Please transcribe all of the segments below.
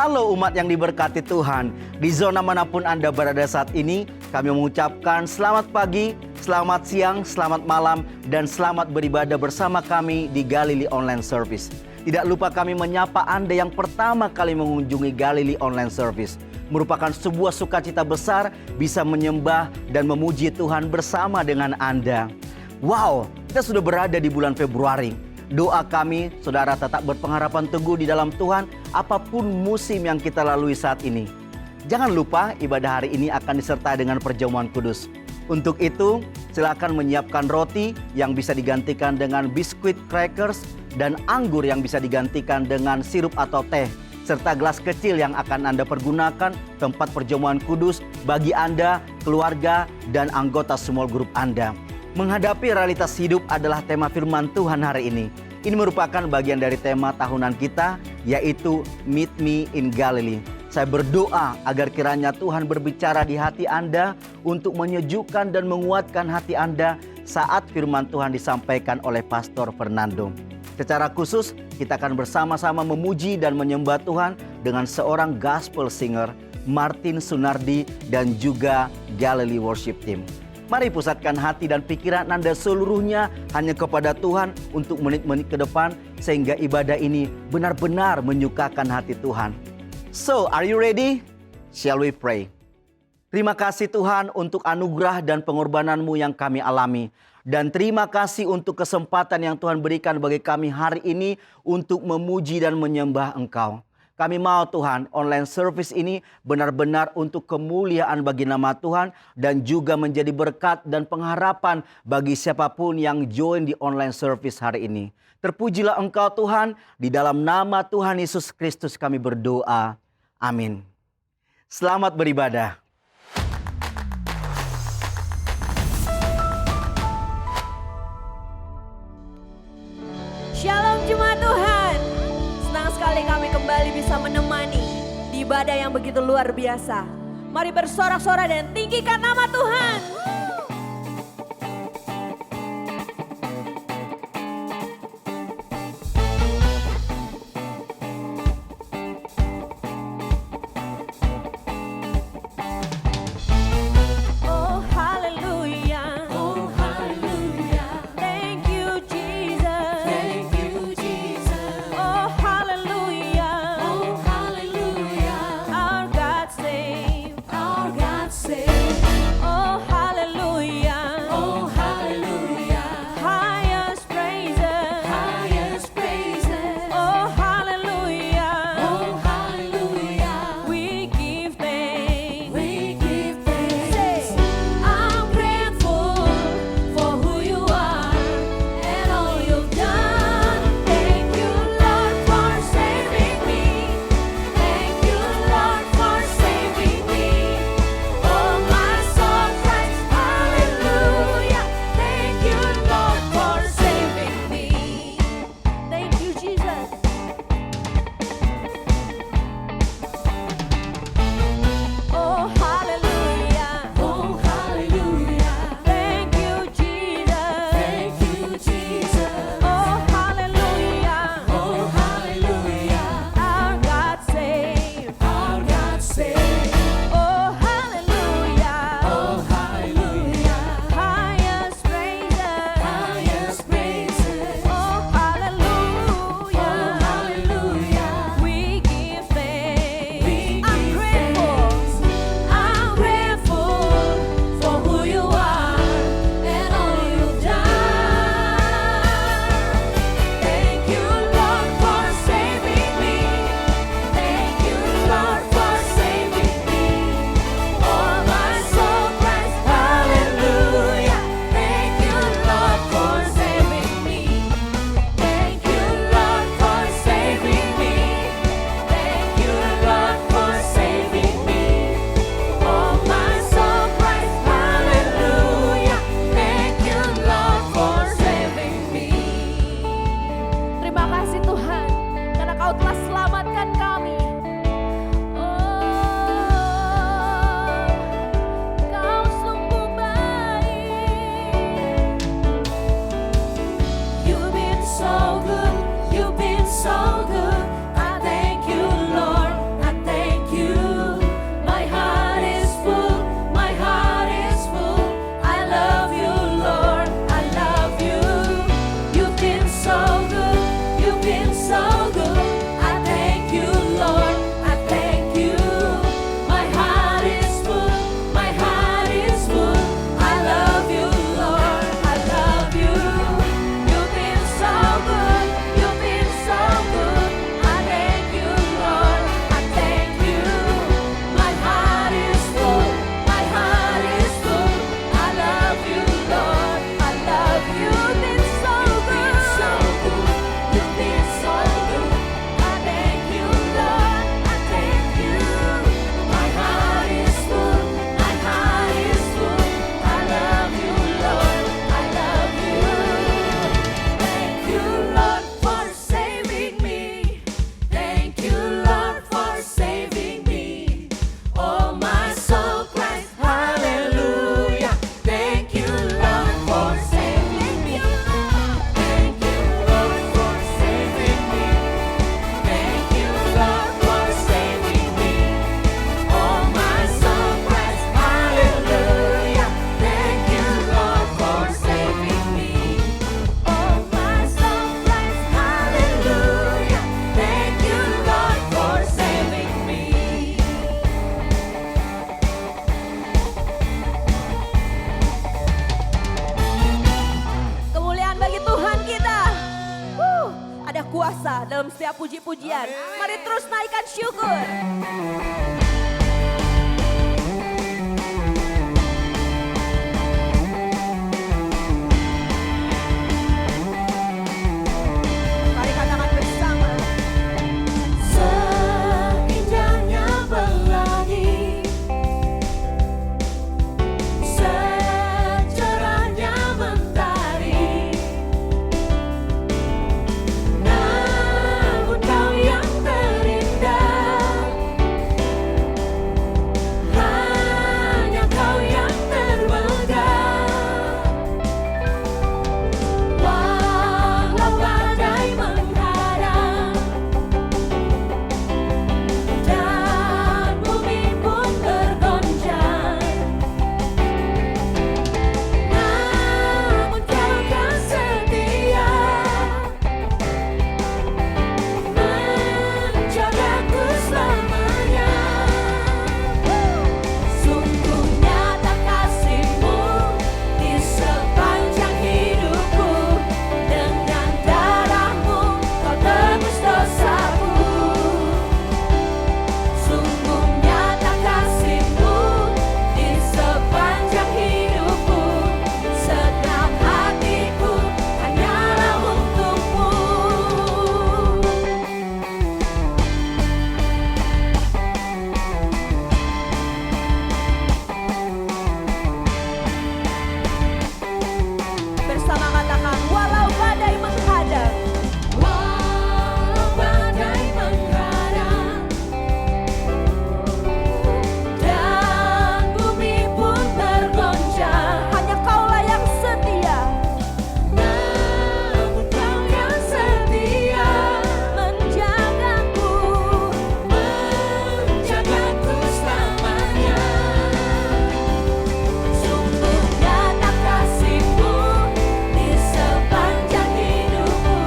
Halo umat yang diberkati Tuhan. Di zona manapun Anda berada saat ini, kami mengucapkan selamat pagi, selamat siang, selamat malam, dan selamat beribadah bersama kami di Galilei Online Service. Tidak lupa kami menyapa Anda yang pertama kali mengunjungi Galilei Online Service. Merupakan sebuah sukacita besar bisa menyembah dan memuji Tuhan bersama dengan Anda. Wow, kita sudah berada di bulan Februari. Doa kami, saudara tetap berpengharapan teguh di dalam Tuhan apapun musim yang kita lalui saat ini. Jangan lupa ibadah hari ini akan disertai dengan perjamuan kudus. Untuk itu, silakan menyiapkan roti yang bisa digantikan dengan biskuit crackers dan anggur yang bisa digantikan dengan sirup atau teh, serta gelas kecil yang akan Anda pergunakan tempat perjamuan kudus bagi Anda, keluarga, dan anggota small group Anda. Menghadapi realitas hidup adalah tema firman Tuhan hari ini. Ini merupakan bagian dari tema tahunan kita, yaitu Meet Me in Galilee. Saya berdoa agar kiranya Tuhan berbicara di hati Anda untuk menyejukkan dan menguatkan hati Anda saat firman Tuhan disampaikan oleh Pastor Fernando. Secara khusus, kita akan bersama-sama memuji dan menyembah Tuhan dengan seorang gospel singer, Martin Sunardi, dan juga Galilee Worship Team. Mari pusatkan hati dan pikiran Anda seluruhnya hanya kepada Tuhan untuk menit-menit ke depan, sehingga ibadah ini benar-benar menyukakan hati Tuhan. So, are you ready? Shall we pray? Terima kasih Tuhan untuk anugerah dan pengorbanan-Mu yang kami alami. Dan terima kasih untuk kesempatan yang Tuhan berikan bagi kami hari ini untuk memuji dan menyembah Engkau. Kami mau Tuhan, online service ini benar-benar untuk kemuliaan bagi nama Tuhan dan juga menjadi berkat dan pengharapan bagi siapapun yang join di online service hari ini. Terpujilah Engkau Tuhan, di dalam nama Tuhan Yesus Kristus kami berdoa. Amin. Selamat beribadah. Shalom jemaat Tuhan. Senang sekali kami kembali bisa menemani di ibadah yang begitu luar biasa. Mari bersorak-sorak dan tinggikan nama Tuhan. Oh, kuasa dalam setiap puji-pujian. Mari terus naikkan syukur. Mari katakan bersama. Seindahnya pelangi, secerahnya mentari, namun kau yang terindah, hanya kau yang termegah. Walau badai menghadang dan bumi pun tergoncang, namun kau kan setia menjagaku selamanya. Sungguh nyata kasih-Mu di sepanjang hidupku, dengan darah-Mu kau tebus dosaku. Sungguh nyata kasih-Mu di sepanjang hidupku, segenap hatiku hanyalah untuk-Mu. Bersama katakan, walau badai menghadang, walau badai menghadang, dan bumi pun tergoncang, hanya Kaulah yang setia, namun Kau yang setia menjagaku selamanya. Sungguh nyata kasih-Mu di sepanjang hidupku,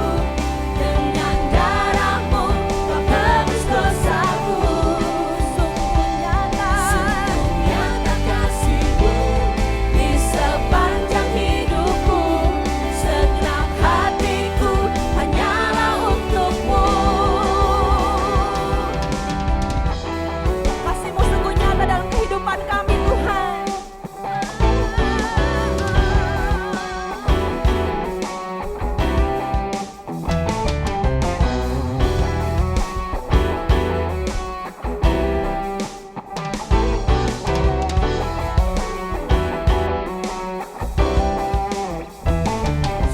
dengan darah-Mu Kau tebus dosaku. Sungguh nyata kasih-Mu di sepanjang hidupku, segenap hatiku hanyalah untuk-Mu. Kasih-Mu sungguh nyata dalam kehidupan kami, Tuhan.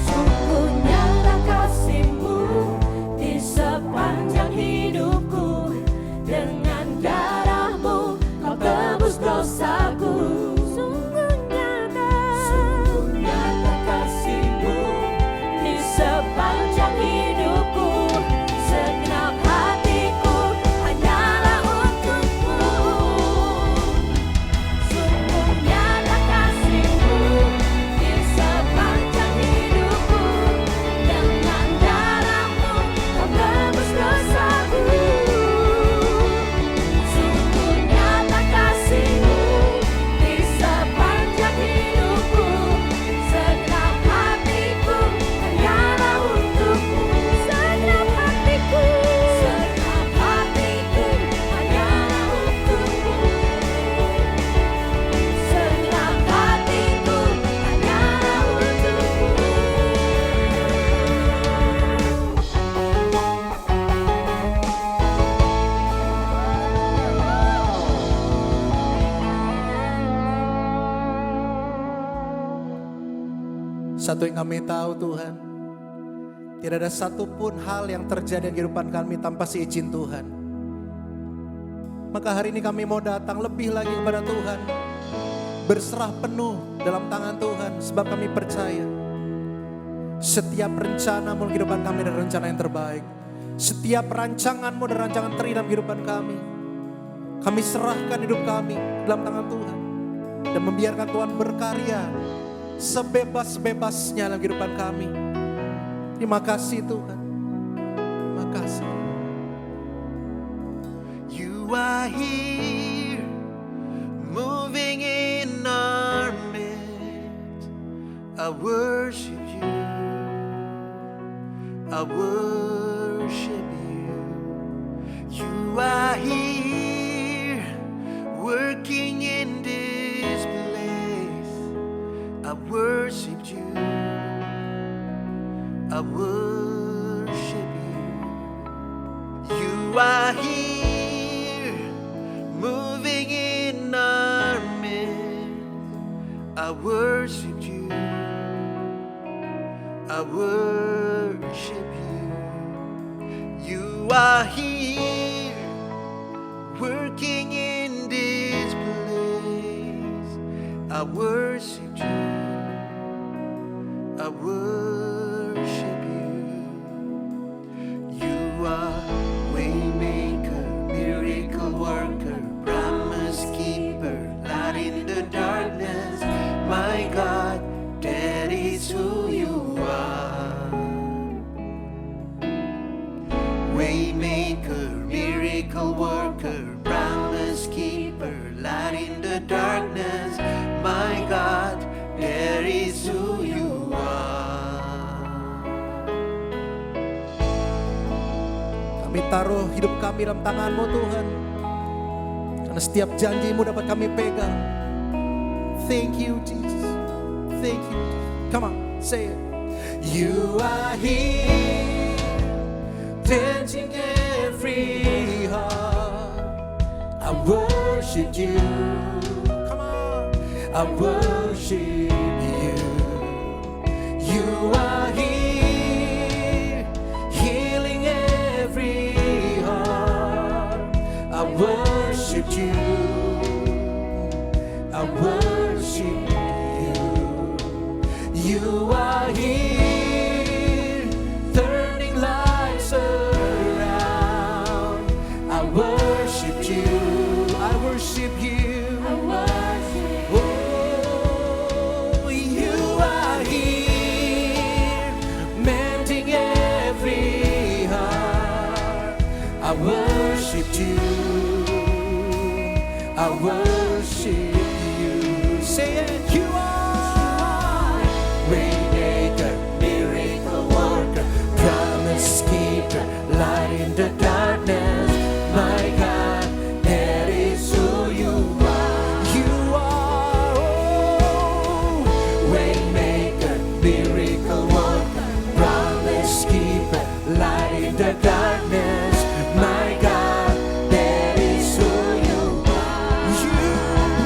Sungguh nyata kasih-Mu di sepanjang hidupku, dengan darah-Mu Kau tebus dosaku. Sungguh nyata kasih-Mu di sepanjang hidupku, segenap hatiku hanyalah untuk-Mu. Sungguh nyata kasih-Mu di sepanjang hidupku, dengan darah-Mu Kau tebus dosaku. Sungguh nyata kasih-Mu di sepanjang hidupku, segenap hatiku hanyalah untuk-Mu. Segenap hatiku hanyalah untuk-Mu. Segenap hatiku hanyalah untuk-Mu. Satu yang kami tahu Tuhan, tidak ada satupun hal yang terjadi di kehidupan kami tanpa seizin Tuhan. Maka hari ini kami mau datang lebih lagi kepada Tuhan, berserah penuh dalam tangan Tuhan, sebab kami percaya setiap rencana-Mu dalam kehidupan kami adalah rencana yang terbaik. Setiap rancangan-Mu dan rancangan terindah dalam kehidupan kami, kami serahkan hidup kami dalam tangan Tuhan dan membiarkan Tuhan berkarya sebebas-bebasnya dalam kehidupan kami. Terima kasih Tuhan. Terima kasih. You are here, moving in our midst. I worship You, I worship worship you. You are here, working in this place. I worship you. I worship you. You are here, moving in our midst. I worship you. I worship you. You are here, working in this place. I worship you. I worship you. You are waymaker, miracle worker, promise keeper, light in the darkness. My God, that is who you are. Waymaker, miracle worker, promise keeper, light in the darkness. My God, that is who you are. Kami taruh hidup kami dalam tangan-Mu Tuhan. Karena setiap janji-Mu dapat kami pegang. Thank you Jesus. Thank you. Come on, say it. You are here, dancing every heart. I worship you. Come on, I worship you. You are here, healing every heart. I worship you. I worship you. You are here, turning lives around. I worship you. I worship you. I worship you. Oh, you are here, mending every heart. I worship you. I worship you. Say it. You are waymaker, miracle worker, promise keeper, light in the darkness. My God, that is who you are. You are waymaker, miracle worker, promise keeper, light in the darkness. My God, that is who you are. You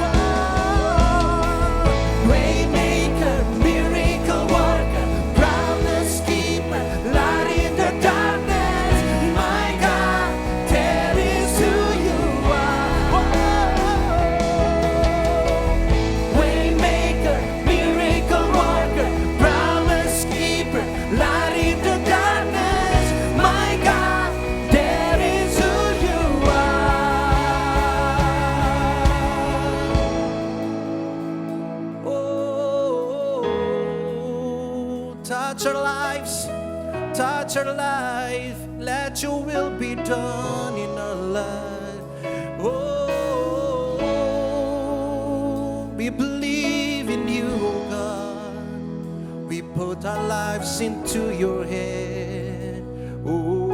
are waymaker, miracle worker, promise keeper, light in the darkness. My God, that is who you are. Waymaker, miracle worker, promise keeper, light in the darkness. My God, that is who you are. Oh, touch our lives, touch our life. Let your will be done in our life. Oh, we believe in you, oh God. We put our lives into your hand. Oh,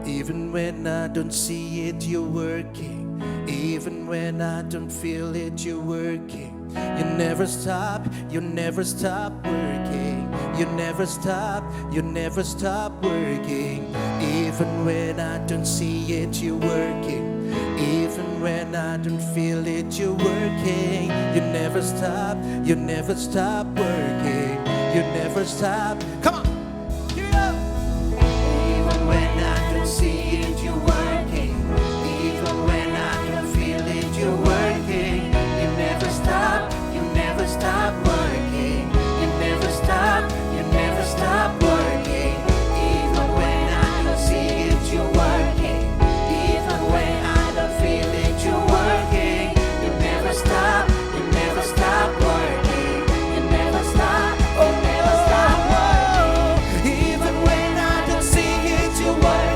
even when I don't see it, you're working. Even when I don't feel it, you're working. You never stop, you never stop working. You never stop, you never stop working. Even when I don't see it, you're working. Even when I don't feel it, you're working. You never stop, you never stop working. You never stop. Come on, give it up. Even when I don't see it, you're working. Even when I don't feel it, you're working. You never stop, you never stop working. You never stop, you never stop working. Even when I don't see it, you're working. Even when I don't feel it, you're working. You never stop, you never stop working. You never stop, you never stop working. Even when I don't see it, you're working.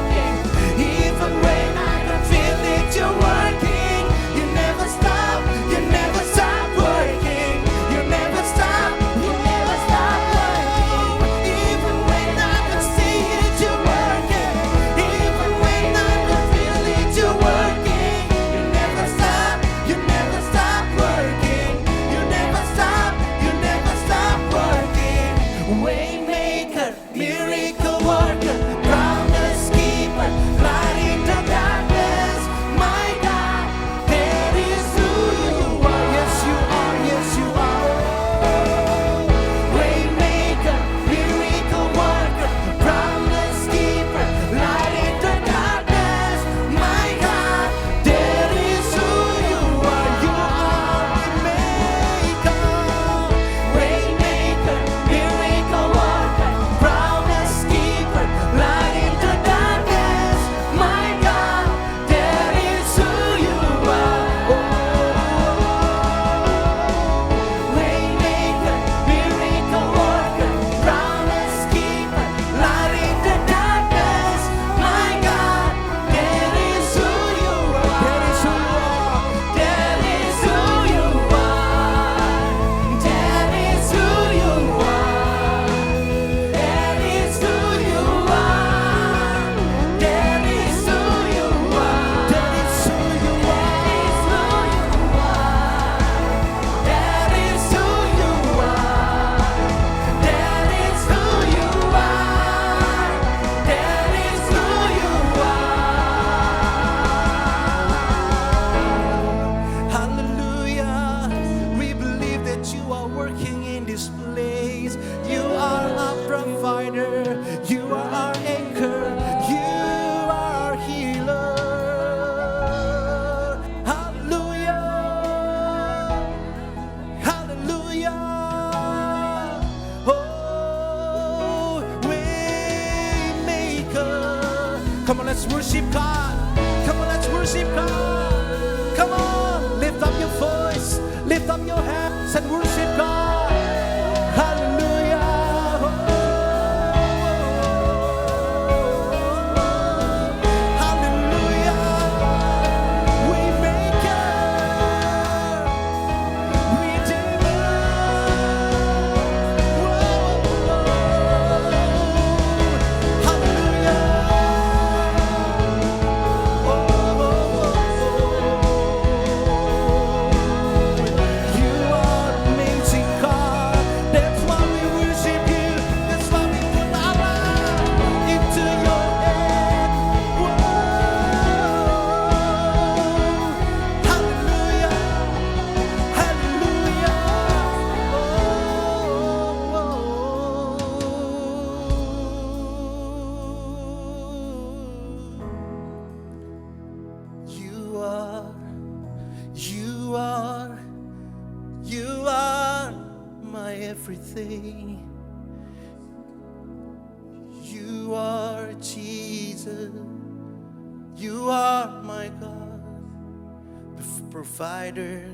worship God. Come on, let's worship God. Come on, lift up your voice, lift up your hands and worship God. Hallelujah. Hallelujah. Waymaker, Redeemer. Hallelujah. You are amazing God. That's why we worship you. That's why we put our life into your hand. Whoa. Hallelujah. Hallelujah. You are my everything. You are Jesus. You are my God, provider,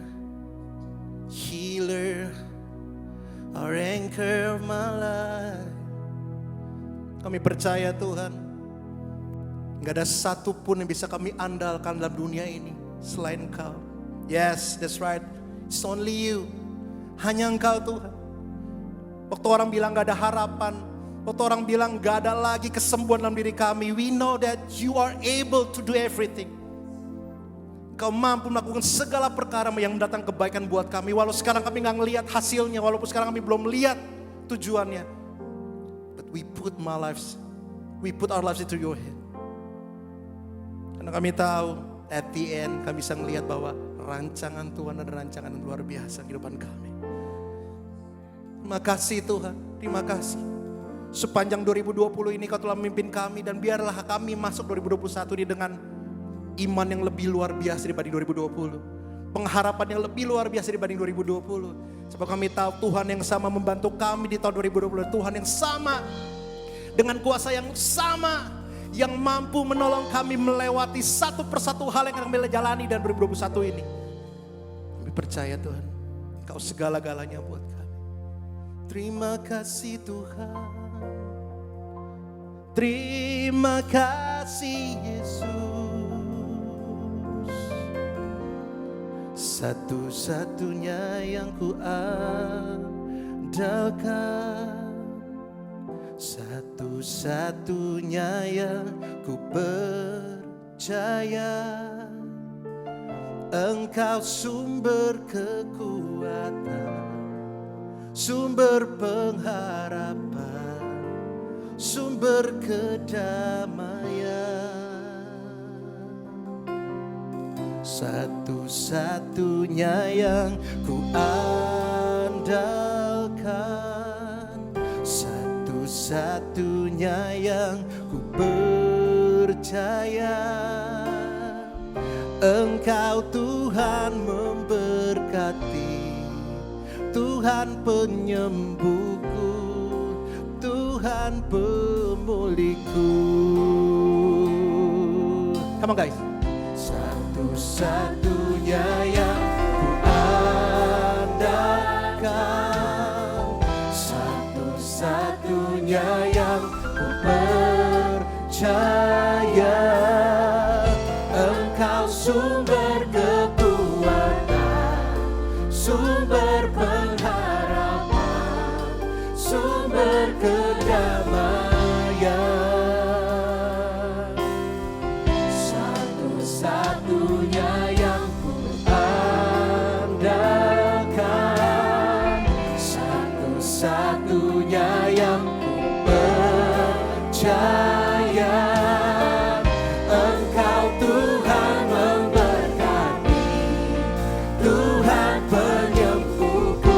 healer, our anchor of my life. Kami percaya Tuhan, gak ada satupun yang bisa kami andalkan dalam dunia ini selain Engkau. Yes, that's right. It's only you. Hanya Engkau Tuhan. Waktu orang bilang gak ada harapan, waktu orang bilang gak ada lagi kesembuhan dalam diri kami, we know that you are able to do everything. Engkau mampu melakukan segala perkara yang mendatang kebaikan buat kami. Walau sekarang kami gak ngelihat hasilnya, walaupun sekarang kami belum melihat tujuannya. But we put our lives into your hand. Karena kami tahu at the end kami bisa melihat bahwa rancangan Tuhan adalah rancangan yang luar biasa di kehidupan kami. Terima kasih Tuhan, terima kasih. Sepanjang 2020 ini Kau telah memimpin kami, dan biarlah kami masuk 2021 ini dengan iman yang lebih luar biasa dibanding 2020. Pengharapan yang lebih luar biasa dibanding 2020. Sebab kami tahu Tuhan yang sama membantu kami di tahun 2020. Tuhan yang sama, dengan kuasa yang sama, yang mampu menolong kami melewati satu persatu hal yang kami jalani dan 2021 ini. Kami percaya Tuhan, Kau segala-galanya buat kami. Terima kasih Tuhan. Terima kasih Yesus. Satu-satunya yang ku andalkan, satu-satunya yang ku percaya. Engkau sumber kekuatan, sumber pengharapan, sumber kedamaian. Satu-satunya yang ku andalkan, satu-satunya yang ku percaya. Engkau Tuhan memberkati, Tuhan penyembuhku, Tuhan pemulihku. Come on guys. Satu-satunya yang ku andalkan, satu-satunya yang ku percaya. Engkau sumber kekuatan, sumber pengharapan, sumber kedamaian. Satu-satunya yang ku andalkan, satu-satunya yang ku percaya. Engkau Tuhan memberkati, Tuhan penyembuhku,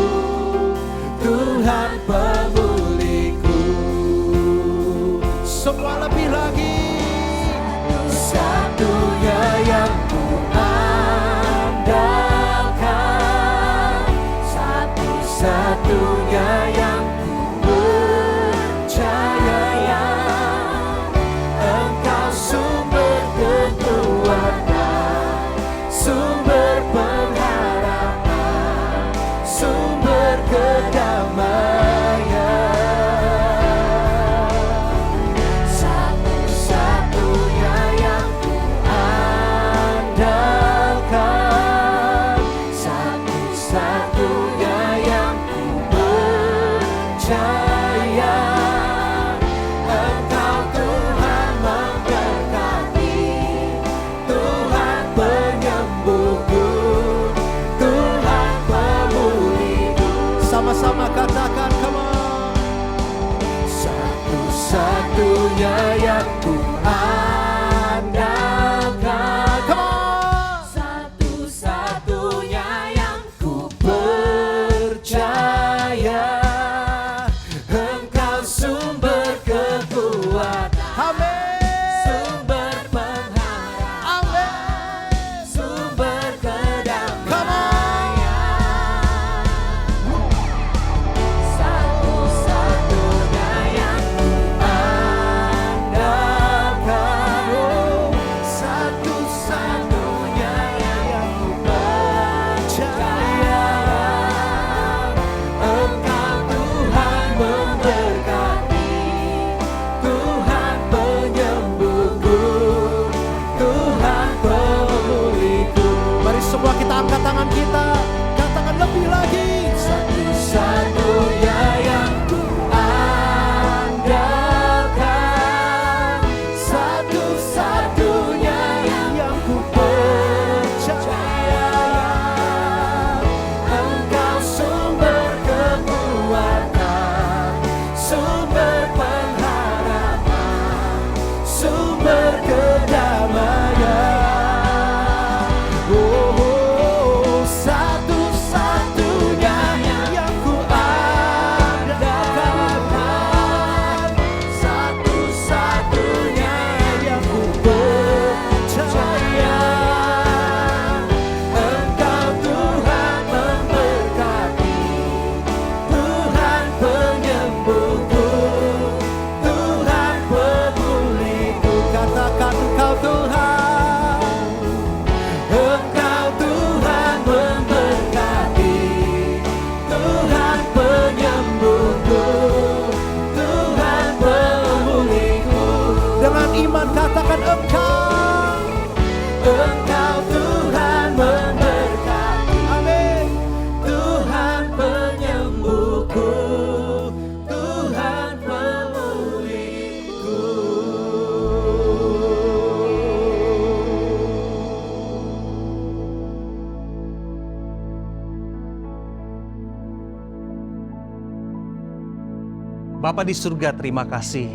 Bapa di surga, terima kasih.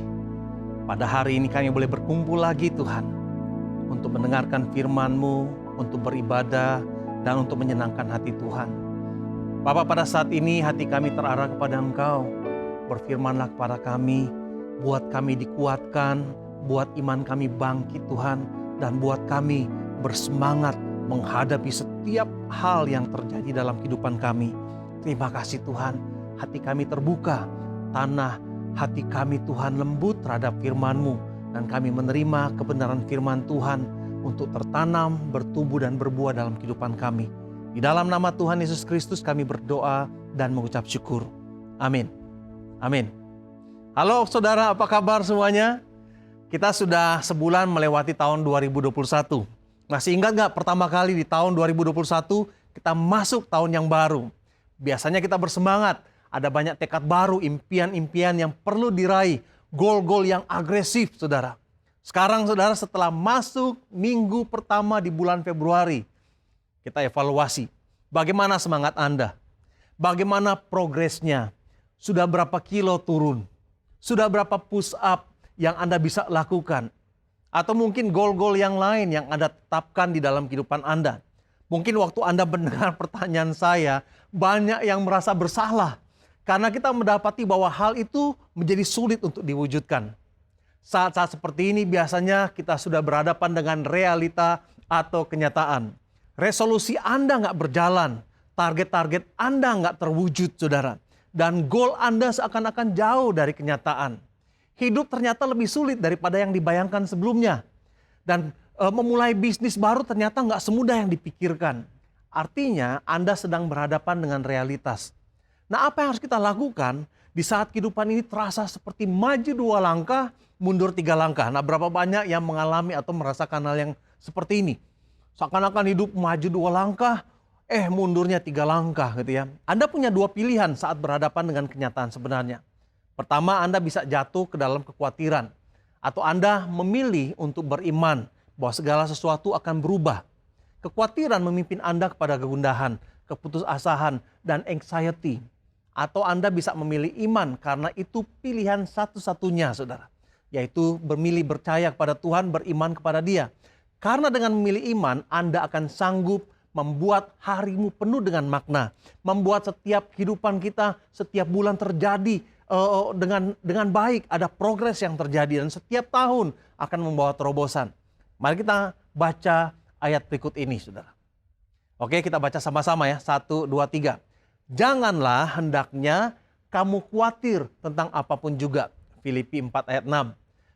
Pada hari ini kami boleh berkumpul lagi Tuhan, untuk mendengarkan firman-Mu, untuk beribadah, dan untuk menyenangkan hati Tuhan. Bapa, pada saat ini hati kami terarah kepada Engkau. Berfirmanlah kepada kami, buat kami dikuatkan, buat iman kami bangkit Tuhan, dan buat kami bersemangat menghadapi setiap hal yang terjadi dalam kehidupan kami. Terima kasih Tuhan, hati kami terbuka, tanah hati kami Tuhan lembut terhadap firman-Mu, dan kami menerima kebenaran firman Tuhan untuk tertanam, bertumbuh dan berbuah dalam kehidupan kami. Di dalam nama Tuhan Yesus Kristus kami berdoa dan mengucap syukur. Amin. Amin. Halo saudara, apa kabar semuanya? Kita sudah sebulan melewati tahun 2021. Masih ingat gak pertama kali di tahun 2021 kita masuk tahun yang baru? Biasanya kita bersemangat, ada banyak tekad baru, impian-impian yang perlu diraih, gol-gol yang agresif saudara. Sekarang saudara, setelah masuk minggu pertama di bulan Februari, kita evaluasi bagaimana semangat Anda, bagaimana progresnya, sudah berapa kilo turun, sudah berapa push up yang Anda bisa lakukan, atau mungkin gol-gol yang lain yang Anda tetapkan di dalam kehidupan Anda. Mungkin waktu Anda mendengar pertanyaan saya, banyak yang merasa bersalah karena kita mendapati bahwa hal itu menjadi sulit untuk diwujudkan. Saat-saat seperti ini biasanya kita sudah berhadapan dengan realita atau kenyataan. Resolusi Anda nggak berjalan, target-target Anda nggak terwujud saudara. Dan gol Anda seakan-akan jauh dari kenyataan. Hidup ternyata lebih sulit daripada yang dibayangkan sebelumnya. Dan memulai bisnis baru ternyata nggak semudah yang dipikirkan. Artinya Anda sedang berhadapan dengan realitas. Nah, apa yang harus kita lakukan di saat kehidupan ini terasa seperti maju 2 langkah, mundur 3 langkah. Nah, berapa banyak yang mengalami atau merasakan hal yang seperti ini? Seakan-akan hidup maju 2 langkah, mundurnya 3 langkah gitu ya. Anda punya 2 pilihan saat berhadapan dengan kenyataan sebenarnya. Pertama, Anda bisa jatuh ke dalam kekhawatiran. Atau Anda memilih untuk beriman bahwa segala sesuatu akan berubah. Kekhawatiran memimpin Anda kepada kegundahan, keputusasaan, dan anxiety. Atau Anda bisa memilih iman karena itu pilihan satu-satunya saudara. Yaitu memilih percaya kepada Tuhan, beriman kepada Dia. Karena dengan memilih iman, Anda akan sanggup membuat harimu penuh dengan makna. Membuat setiap kehidupan kita, setiap bulan terjadi dengan baik. Ada progres yang terjadi dan setiap tahun akan membawa terobosan. Mari kita baca ayat berikut ini saudara. Oke, kita baca sama-sama ya. 1, 2, 3. Janganlah hendaknya kamu khawatir tentang apapun juga. Filipi 4 ayat 6.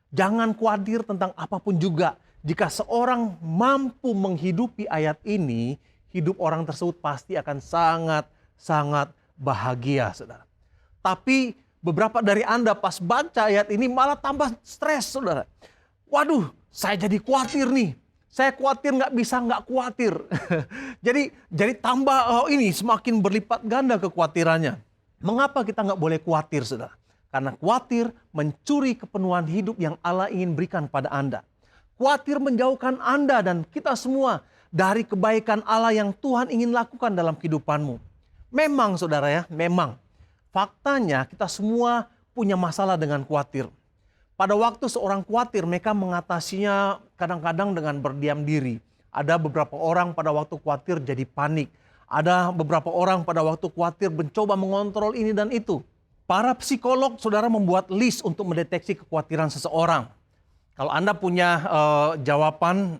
Jangan khawatir tentang apapun juga. Jika seorang mampu menghidupi ayat ini, hidup orang tersebut pasti akan sangat bahagia saudara. Tapi beberapa dari Anda pas baca ayat ini malah tambah stres saudara. Waduh, saya jadi khawatir nih. Saya khawatir nggak khawatir. jadi tambah ini semakin berlipat ganda kekhawatirannya. Mengapa kita nggak boleh khawatir saudara? Karena khawatir mencuri kepenuhan hidup yang Allah ingin berikan pada Anda. Khawatir menjauhkan Anda dan kita semua dari kebaikan Allah yang Tuhan ingin lakukan dalam kehidupanmu. Memang saudara ya, memang. Faktanya kita semua punya masalah dengan khawatir. Pada waktu seorang khawatir, mereka mengatasinya kadang-kadang dengan berdiam diri. Ada beberapa orang pada waktu khawatir jadi panik. Ada beberapa orang pada waktu khawatir mencoba mengontrol ini dan itu. Para psikolog, saudara, membuat list untuk mendeteksi kekhawatiran seseorang. Kalau Anda punya jawaban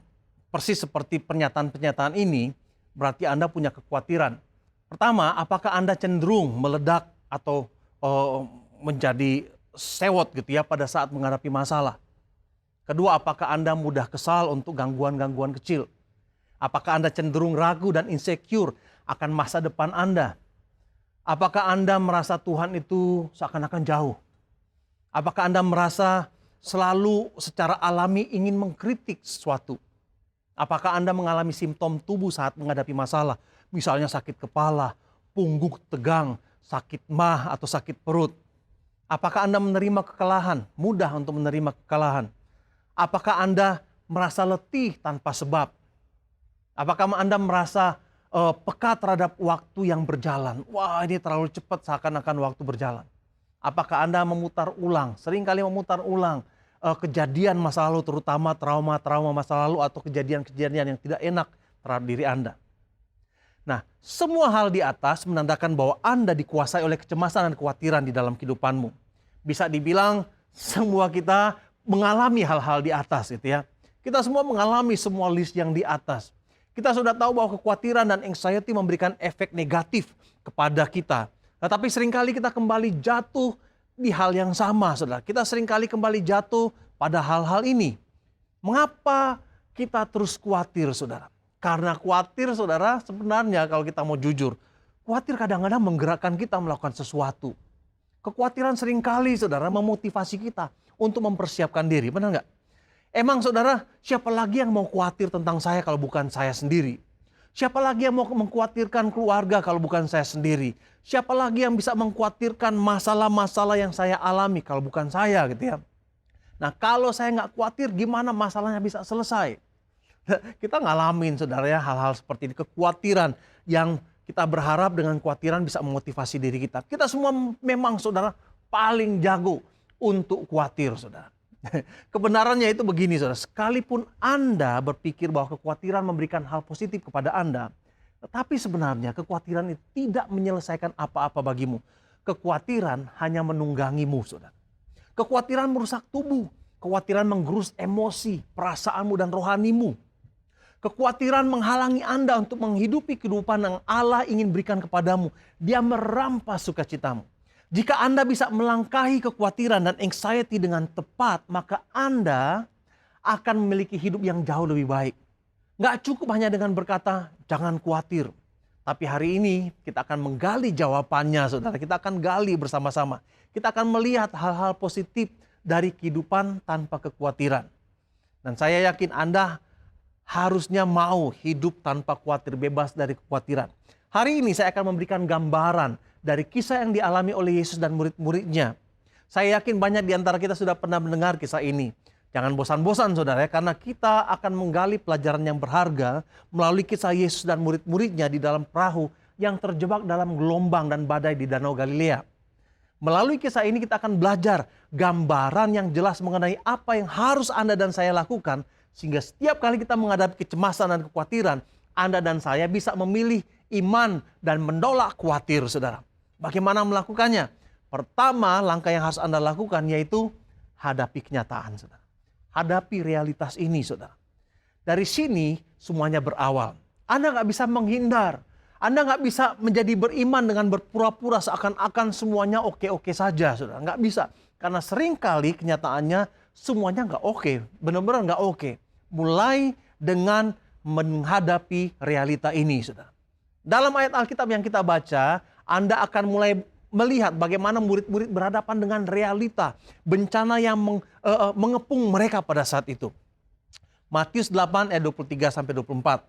persis seperti pernyataan-pernyataan ini, berarti Anda punya kekhawatiran. Pertama, apakah Anda cenderung meledak atau menjadi sewot gitu ya pada saat menghadapi masalah? Kedua, apakah Anda mudah kesal untuk gangguan-gangguan kecil? Apakah Anda cenderung ragu dan insecure akan masa depan Anda? Apakah Anda merasa Tuhan itu seakan-akan jauh? Apakah Anda merasa selalu secara alami ingin mengkritik sesuatu? Apakah Anda mengalami simptom tubuh saat menghadapi masalah? Misalnya sakit kepala, punggung tegang, sakit mah atau sakit perut. Apakah Anda menerima kekalahan? Mudah untuk menerima kekalahan. Apakah Anda merasa letih tanpa sebab? Apakah Anda merasa peka terhadap waktu yang berjalan? Wah, ini terlalu cepat seakan-akan waktu berjalan. Apakah Anda memutar ulang, seringkali memutar ulang kejadian masa lalu, terutama trauma-trauma masa lalu atau kejadian-kejadian yang tidak enak terhadap diri Anda? Nah, semua hal di atas menandakan bahwa Anda dikuasai oleh kecemasan dan kekhawatiran di dalam kehidupanmu. Bisa dibilang semua kita mengalami hal-hal di atas gitu ya. Kita semua mengalami semua list yang di atas. Kita sudah tahu bahwa kekhawatiran dan anxiety memberikan efek negatif kepada kita. Tetapi seringkali kita kembali jatuh di hal yang sama, saudara. Kita seringkali kembali jatuh pada hal-hal ini. Mengapa kita terus khawatir, saudara? Karena khawatir, saudara, sebenarnya kalau kita mau jujur, khawatir kadang-kadang menggerakkan kita melakukan sesuatu. Kekhawatiran seringkali, saudara, memotivasi kita untuk mempersiapkan diri. Benar nggak? Emang, saudara, siapa lagi yang mau khawatir tentang saya kalau bukan saya sendiri? Siapa lagi yang mau mengkhawatirkan keluarga kalau bukan saya sendiri? Siapa lagi yang bisa mengkhawatirkan masalah-masalah yang saya alami kalau bukan saya gitu ya? Nah, kalau saya nggak khawatir, gimana masalahnya bisa selesai? Kita ngalamin, saudara ya, hal-hal seperti ini. Kekhawatiran yang kita berharap dengan kekhawatiran bisa memotivasi diri kita. Kita semua memang, saudara, paling jago untuk khawatir, saudara. Kebenarannya itu begini, saudara. Sekalipun Anda berpikir bahwa kekhawatiran memberikan hal positif kepada Anda, tetapi sebenarnya kekhawatiran itu tidak menyelesaikan apa-apa bagimu. Kekhawatiran hanya menunggangimu, saudara. Kekhawatiran merusak tubuh. Kekhawatiran menggerus emosi, perasaanmu dan rohanimu. Kekhawatiran menghalangi Anda untuk menghidupi kehidupan yang Allah ingin berikan kepadamu. Dia merampas sukacitamu. Jika Anda bisa melangkahi kekhawatiran dan anxiety dengan tepat, maka Anda akan memiliki hidup yang jauh lebih baik. Nggak cukup hanya dengan berkata, jangan khawatir. Tapi hari ini kita akan menggali jawabannya, saudara. Kita akan gali bersama-sama. Kita akan melihat hal-hal positif dari kehidupan tanpa kekhawatiran. Dan saya yakin Anda harusnya mau hidup tanpa khawatir, bebas dari kekhawatiran. Hari ini saya akan memberikan gambaran dari kisah yang dialami oleh Yesus dan murid-muridnya. Saya yakin banyak di antara kita sudah pernah mendengar kisah ini. Jangan bosan-bosan, saudara, karena kita akan menggali pelajaran yang berharga melalui kisah Yesus dan murid-muridnya di dalam perahu yang terjebak dalam gelombang dan badai di Danau Galilea. Melalui kisah ini kita akan belajar gambaran yang jelas mengenai apa yang harus Anda dan saya lakukan, sehingga setiap kali kita menghadapi kecemasan dan kekhawatiran, Anda dan saya bisa memilih iman dan menolak khawatir, saudara. Bagaimana melakukannya? Pertama, langkah yang harus Anda lakukan yaitu hadapi kenyataan, saudara. Hadapi realitas ini, saudara. Dari sini semuanya berawal. Anda nggak bisa menghindar. Anda nggak bisa menjadi beriman dengan berpura-pura seakan-akan semuanya oke-oke saja, saudara. Nggak bisa. Karena seringkali kenyataannya semuanya nggak oke. Benar-benar nggak oke. Mulai dengan menghadapi realita ini, saudara. Dalam ayat Alkitab yang kita baca, Anda akan mulai melihat bagaimana murid-murid berhadapan dengan realita bencana yang mengepung mereka pada saat itu. Matius 8 ayat 23-24.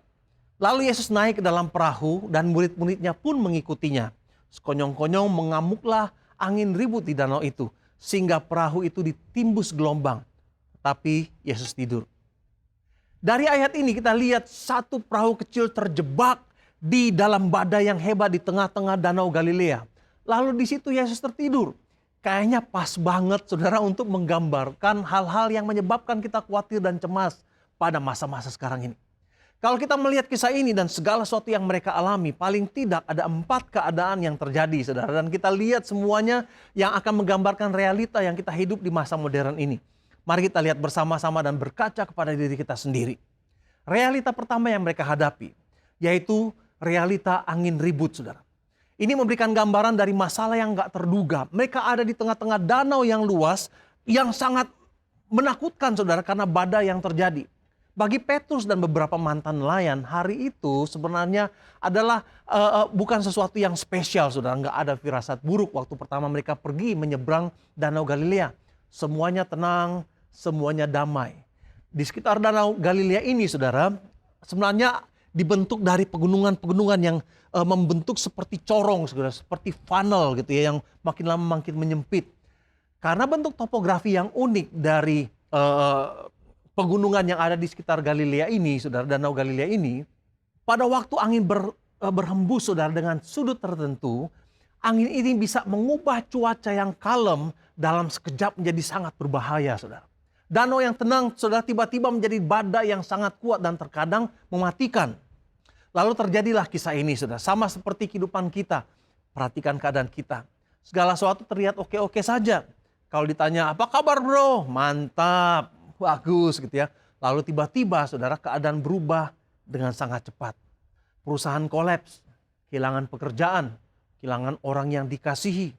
Lalu Yesus naik ke dalam perahu dan murid-muridnya pun mengikutinya. Sekonyong-konyong mengamuklah angin ribut di danau itu, sehingga perahu itu ditimbus gelombang. Tapi Yesus tidur. Dari ayat ini kita lihat satu perahu kecil terjebak di dalam badai yang hebat di tengah-tengah Danau Galilea. Lalu di situ Yesus tertidur. Kayaknya pas banget, saudara, untuk menggambarkan hal-hal yang menyebabkan kita khawatir dan cemas pada masa-masa sekarang ini. Kalau kita melihat kisah ini dan segala sesuatu yang mereka alami, paling tidak ada 4 keadaan yang terjadi, saudara. Dan kita lihat semuanya yang akan menggambarkan realita yang kita hidup di masa modern ini. Mari kita lihat bersama-sama dan berkaca kepada diri kita sendiri. Realita pertama yang mereka hadapi, yaitu realita angin ribut, saudara. Ini memberikan gambaran dari masalah yang gak terduga. Mereka ada di tengah-tengah danau yang luas, yang sangat menakutkan, saudara, karena badai yang terjadi. Bagi Petrus dan beberapa mantan nelayan, hari itu sebenarnya adalah bukan sesuatu yang spesial, saudara. Nggak ada firasat buruk waktu pertama mereka pergi menyeberang Danau Galilea. Semuanya tenang, semuanya damai. Di sekitar Danau Galilea ini, saudara, sebenarnya dibentuk dari pegunungan-pegunungan yang membentuk seperti corong, saudara, seperti funnel gitu ya, yang makin lama makin menyempit. Karena bentuk topografi yang unik dari pegunungan yang ada di sekitar Galilea ini, saudara, Danau Galilea ini, pada waktu angin berhembus, saudara, dengan sudut tertentu, Angin ini bisa mengubah cuaca yang kalem dalam sekejap menjadi sangat berbahaya, saudara. Danau yang tenang, saudara, tiba-tiba menjadi badai yang sangat kuat dan terkadang mematikan. Lalu terjadilah kisah ini, saudara. Sama seperti kehidupan kita. Perhatikan keadaan kita. Segala sesuatu terlihat oke-oke saja. Kalau ditanya, apa kabar bro? Mantap, bagus gitu ya. Lalu tiba-tiba, saudara, keadaan berubah dengan sangat cepat. Perusahaan kolaps, kehilangan pekerjaan, kehilangan orang yang dikasihi,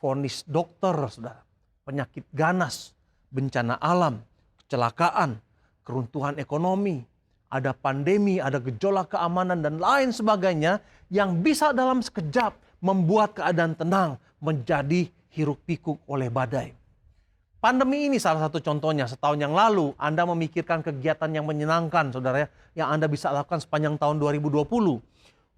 vonis dokter, saudara, penyakit ganas, bencana alam, kecelakaan, keruntuhan ekonomi, ada pandemi, ada gejolak keamanan dan lain sebagainya yang bisa dalam sekejap membuat keadaan tenang menjadi hiruk pikuk oleh badai. Pandemi ini salah satu contohnya. Setahun yang lalu Anda memikirkan kegiatan yang menyenangkan, saudara, yang Anda bisa lakukan sepanjang tahun 2020.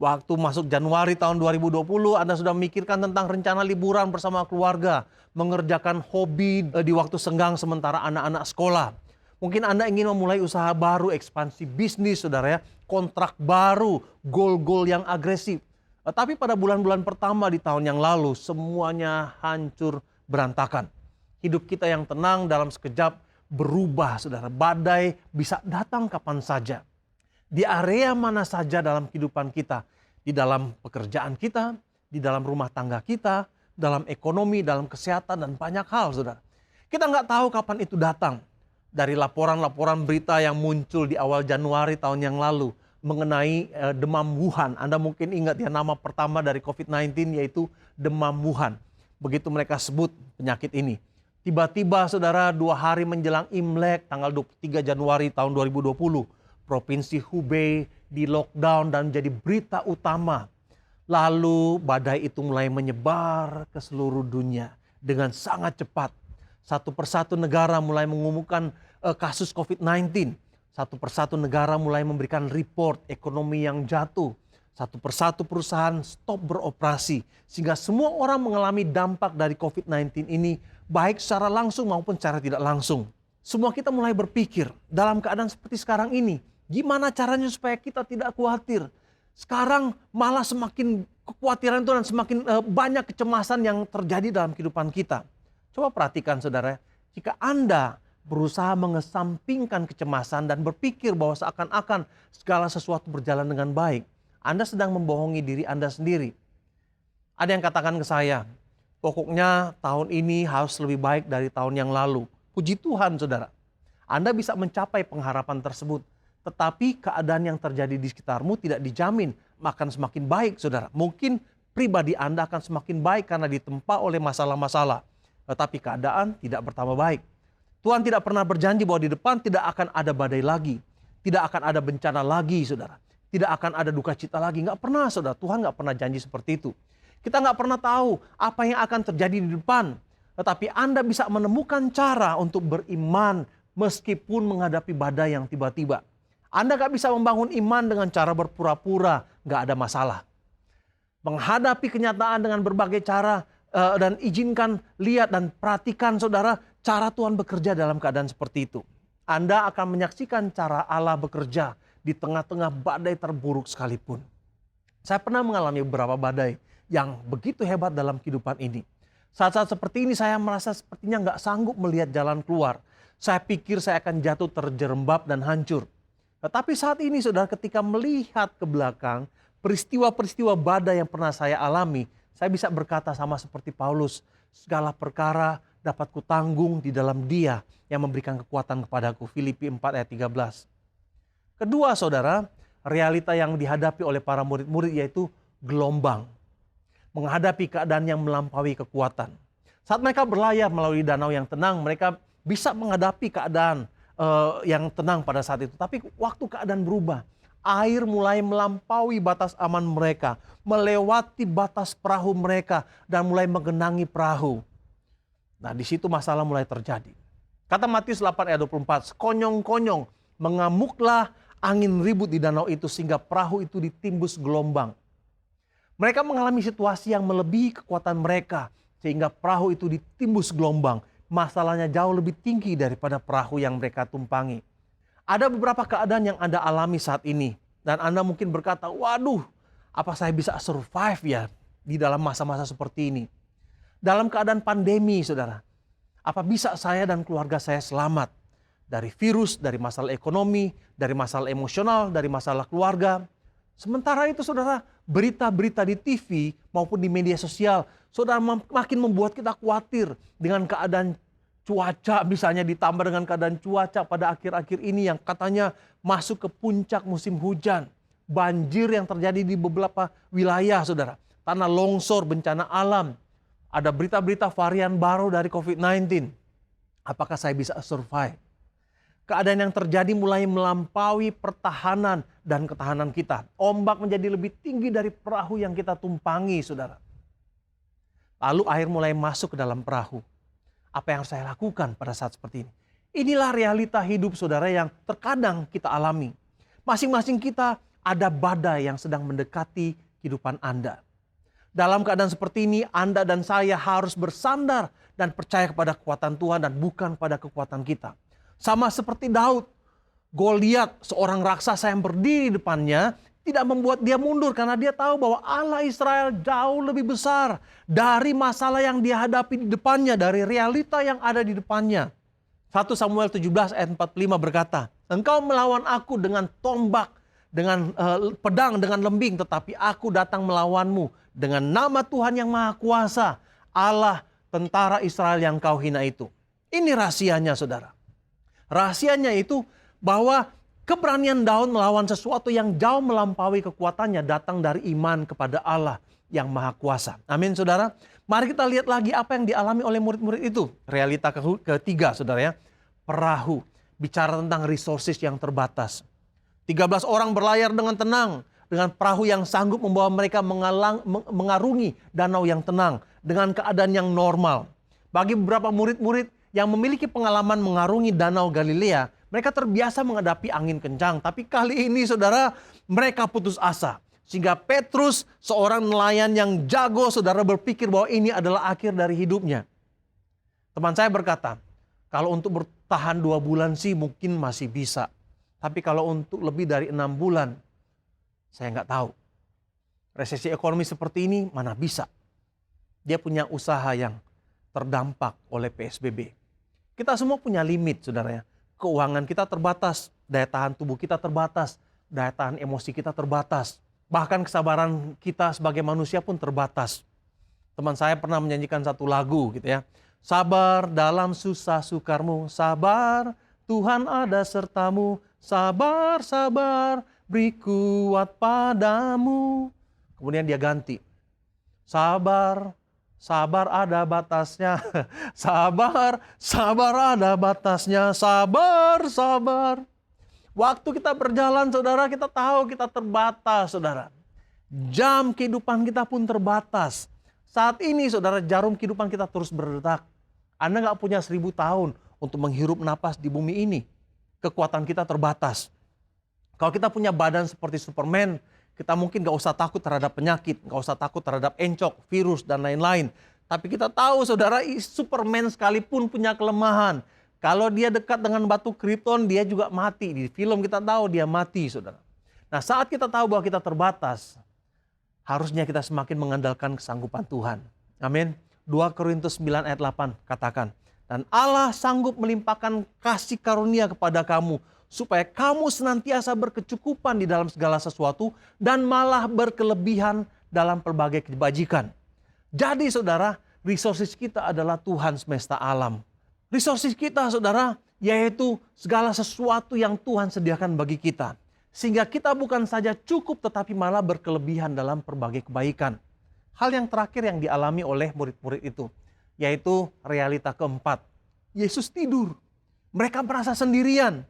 Waktu masuk Januari tahun 2020, Anda sudah memikirkan tentang rencana liburan bersama keluarga, mengerjakan hobi di waktu senggang sementara anak-anak sekolah. Mungkin Anda ingin memulai usaha baru, ekspansi bisnis, saudara ya, kontrak baru, goal-goal yang agresif. Tapi pada bulan-bulan pertama di tahun yang lalu, semuanya hancur berantakan. Hidup kita yang tenang dalam sekejap berubah, saudara. Badai bisa datang kapan saja. Di area mana saja dalam kehidupan kita. Di dalam pekerjaan kita, di dalam rumah tangga kita, dalam ekonomi, dalam kesehatan, dan banyak hal, saudara. Kita nggak tahu kapan itu datang. Dari laporan-laporan berita yang muncul di awal Januari tahun yang lalu mengenai demam Wuhan. Anda mungkin ingat ya, nama pertama dari COVID-19 yaitu demam Wuhan. Begitu mereka sebut penyakit ini. Tiba-tiba, saudara, 2 hari menjelang Imlek, tanggal 23 Januari tahun 2020, Provinsi Hubei di lockdown dan menjadi berita utama. Lalu badai itu mulai menyebar ke seluruh dunia dengan sangat cepat. Satu persatu negara mulai mengumumkan kasus COVID-19. Satu persatu negara mulai memberikan report ekonomi yang jatuh. Satu persatu perusahaan stop beroperasi. Sehingga semua orang mengalami dampak dari COVID-19 ini, baik secara langsung maupun secara tidak langsung. Semua kita mulai berpikir dalam keadaan seperti sekarang ini, gimana caranya supaya kita tidak khawatir. Sekarang malah semakin kekhawatiran itu dan semakin banyak kecemasan yang terjadi dalam kehidupan kita. Coba perhatikan, saudara, jika Anda berusaha mengesampingkan kecemasan dan berpikir bahwa seakan-akan segala sesuatu berjalan dengan baik, Anda sedang membohongi diri Anda sendiri. Ada yang katakan ke saya, pokoknya tahun ini harus lebih baik dari tahun yang lalu. Puji Tuhan, saudara. Anda bisa mencapai pengharapan tersebut. Tetapi keadaan yang terjadi di sekitarmu tidak dijamin akan semakin baik, saudara. Mungkin pribadi Anda akan semakin baik karena ditempa oleh masalah-masalah. Tetapi keadaan tidak bertambah baik. Tuhan tidak pernah berjanji bahwa di depan tidak akan ada badai lagi. Tidak akan ada bencana lagi, saudara. Tidak akan ada duka cita lagi. Nggak pernah, saudara. Tuhan nggak pernah janji seperti itu. Kita nggak pernah tahu apa yang akan terjadi di depan. Tetapi Anda bisa menemukan cara untuk beriman meskipun menghadapi badai yang tiba-tiba. Anda nggak bisa membangun iman dengan cara berpura-pura, nggak ada masalah. Menghadapi kenyataan dengan berbagai cara dan izinkan lihat dan perhatikan, saudara, cara Tuhan bekerja dalam keadaan seperti itu. Anda akan menyaksikan cara Allah bekerja di tengah-tengah badai terburuk sekalipun. Saya pernah mengalami beberapa badai yang begitu hebat dalam kehidupan ini. Saat-saat seperti ini saya merasa sepertinya nggak sanggup melihat jalan keluar. Saya pikir saya akan jatuh terjerembab dan hancur. Tetapi saat ini, saudara, ketika melihat ke belakang, peristiwa-peristiwa badai yang pernah saya alami, saya bisa berkata sama seperti Paulus, segala perkara dapat kutanggung di dalam Dia yang memberikan kekuatan kepadaku. Filipi 4 ayat 13. Kedua, saudara, realita yang dihadapi oleh para murid-murid yaitu gelombang. Menghadapi keadaan yang melampaui kekuatan. Saat mereka berlayar melalui danau yang tenang, mereka bisa menghadapi keadaan yang tenang pada saat itu. Tapi waktu keadaan berubah, air mulai melampaui batas aman mereka, melewati batas perahu mereka, dan mulai menggenangi perahu. Nah, di situ masalah mulai terjadi. Kata Matius 8 ayat 24, sekonyong-konyong mengamuklah angin ribut di danau itu sehingga perahu itu ditimbus gelombang. Mereka mengalami situasi yang melebihi kekuatan mereka sehingga perahu itu ditimbus gelombang. Masalahnya jauh lebih tinggi daripada perahu yang mereka tumpangi. Ada beberapa keadaan yang Anda alami saat ini. Dan Anda mungkin berkata, waduh, apa saya bisa survive ya di dalam masa-masa seperti ini. Dalam keadaan pandemi, saudara, apa bisa saya dan keluarga saya selamat dari virus, dari masalah ekonomi, dari masalah emosional, dari masalah keluarga? Sementara itu saudara, berita-berita di TV maupun di media sosial, saudara, makin membuat kita khawatir dengan keadaan cuaca, misalnya ditambah dengan keadaan cuaca pada akhir-akhir ini yang katanya masuk ke puncak musim hujan. Banjir yang terjadi di beberapa wilayah, saudara. Tanah longsor, bencana alam. Ada berita-berita varian baru dari COVID-19. Apakah saya bisa survive? Keadaan yang terjadi mulai melampaui pertahanan dan ketahanan kita. Ombak menjadi lebih tinggi dari perahu yang kita tumpangi, saudara. Lalu air mulai masuk ke dalam perahu. Apa yang harus saya lakukan pada saat seperti ini? Inilah realita hidup saudara yang terkadang kita alami. Masing-masing kita ada badai yang sedang mendekati kehidupan Anda. Dalam keadaan seperti ini, Anda dan saya harus bersandar dan percaya kepada kekuatan Tuhan dan bukan pada kekuatan kita. Sama seperti Daud, Goliat, seorang raksasa yang berdiri di depannya, tidak membuat dia mundur karena dia tahu bahwa Allah Israel jauh lebih besar dari masalah yang dia hadapi di depannya, dari realita yang ada di depannya. 1 Samuel 17 ayat 45 berkata, "Engkau melawan aku dengan tombak, dengan pedang, dengan lembing, tetapi aku datang melawanmu dengan nama Tuhan yang Maha Kuasa, Allah tentara Israel yang kau hina itu." Ini rahasianya, saudara. Rahasianya itu bahwa keberanian Daud melawan sesuatu yang jauh melampaui kekuatannya datang dari iman kepada Allah yang Maha Kuasa. Amin, saudara. Mari kita lihat lagi apa yang dialami oleh murid-murid itu. Realita ketiga, saudara ya. Perahu. Bicara tentang resources yang terbatas. 13 orang berlayar dengan tenang. Dengan perahu yang sanggup membawa mereka mengarungi danau yang tenang. Dengan keadaan yang normal. Bagi beberapa murid-murid yang memiliki pengalaman mengarungi danau Galilea, mereka terbiasa menghadapi angin kencang. Tapi kali ini saudara, mereka putus asa. Sehingga Petrus, seorang nelayan yang jago, saudara, berpikir bahwa ini adalah akhir dari hidupnya. Teman saya berkata, kalau untuk bertahan 2 bulan sih mungkin masih bisa. Tapi kalau untuk lebih dari 6 bulan, saya nggak tahu. Resesi ekonomi seperti ini mana bisa. Dia punya usaha yang terdampak oleh PSBB. Kita semua punya limit, saudara ya. Keuangan kita terbatas, daya tahan tubuh kita terbatas, daya tahan emosi kita terbatas. Bahkan kesabaran kita sebagai manusia pun terbatas. Teman saya pernah menyanyikan satu lagu gitu ya. Sabar dalam susah sukarmu, sabar Tuhan ada sertamu, sabar, sabar, beri kuat padamu. Kemudian dia ganti. Sabar, sabar ada batasnya, sabar, sabar ada batasnya, sabar, sabar. Waktu kita berjalan, saudara, kita tahu kita terbatas, saudara. Jam kehidupan kita pun terbatas. Saat ini, saudara, jarum kehidupan kita terus berdetak. Anda nggak punya 1000 tahun untuk menghirup napas di bumi ini. Kekuatan kita terbatas. Kalau kita punya badan seperti Superman, kita mungkin gak usah takut terhadap penyakit, gak usah takut terhadap encok, virus, dan lain-lain. Tapi kita tahu, saudara, Superman sekalipun punya kelemahan. Kalau dia dekat dengan batu Krypton, dia juga mati. Di film kita tahu dia mati, saudara. Nah, saat kita tahu bahwa kita terbatas, harusnya kita semakin mengandalkan kesanggupan Tuhan. Amin. 2 Korintus 9 ayat 8 katakan, "Dan Allah sanggup melimpahkan kasih karunia kepada kamu, supaya kamu senantiasa berkecukupan di dalam segala sesuatu dan malah berkelebihan dalam pelbagai kebajikan." Jadi saudara, resources kita adalah Tuhan semesta alam. Resources kita, saudara, yaitu segala sesuatu yang Tuhan sediakan bagi kita. Sehingga kita bukan saja cukup tetapi malah berkelebihan dalam berbagai kebaikan. Hal yang terakhir yang dialami oleh murid-murid itu, yaitu realita keempat. Yesus tidur. Mereka merasa sendirian.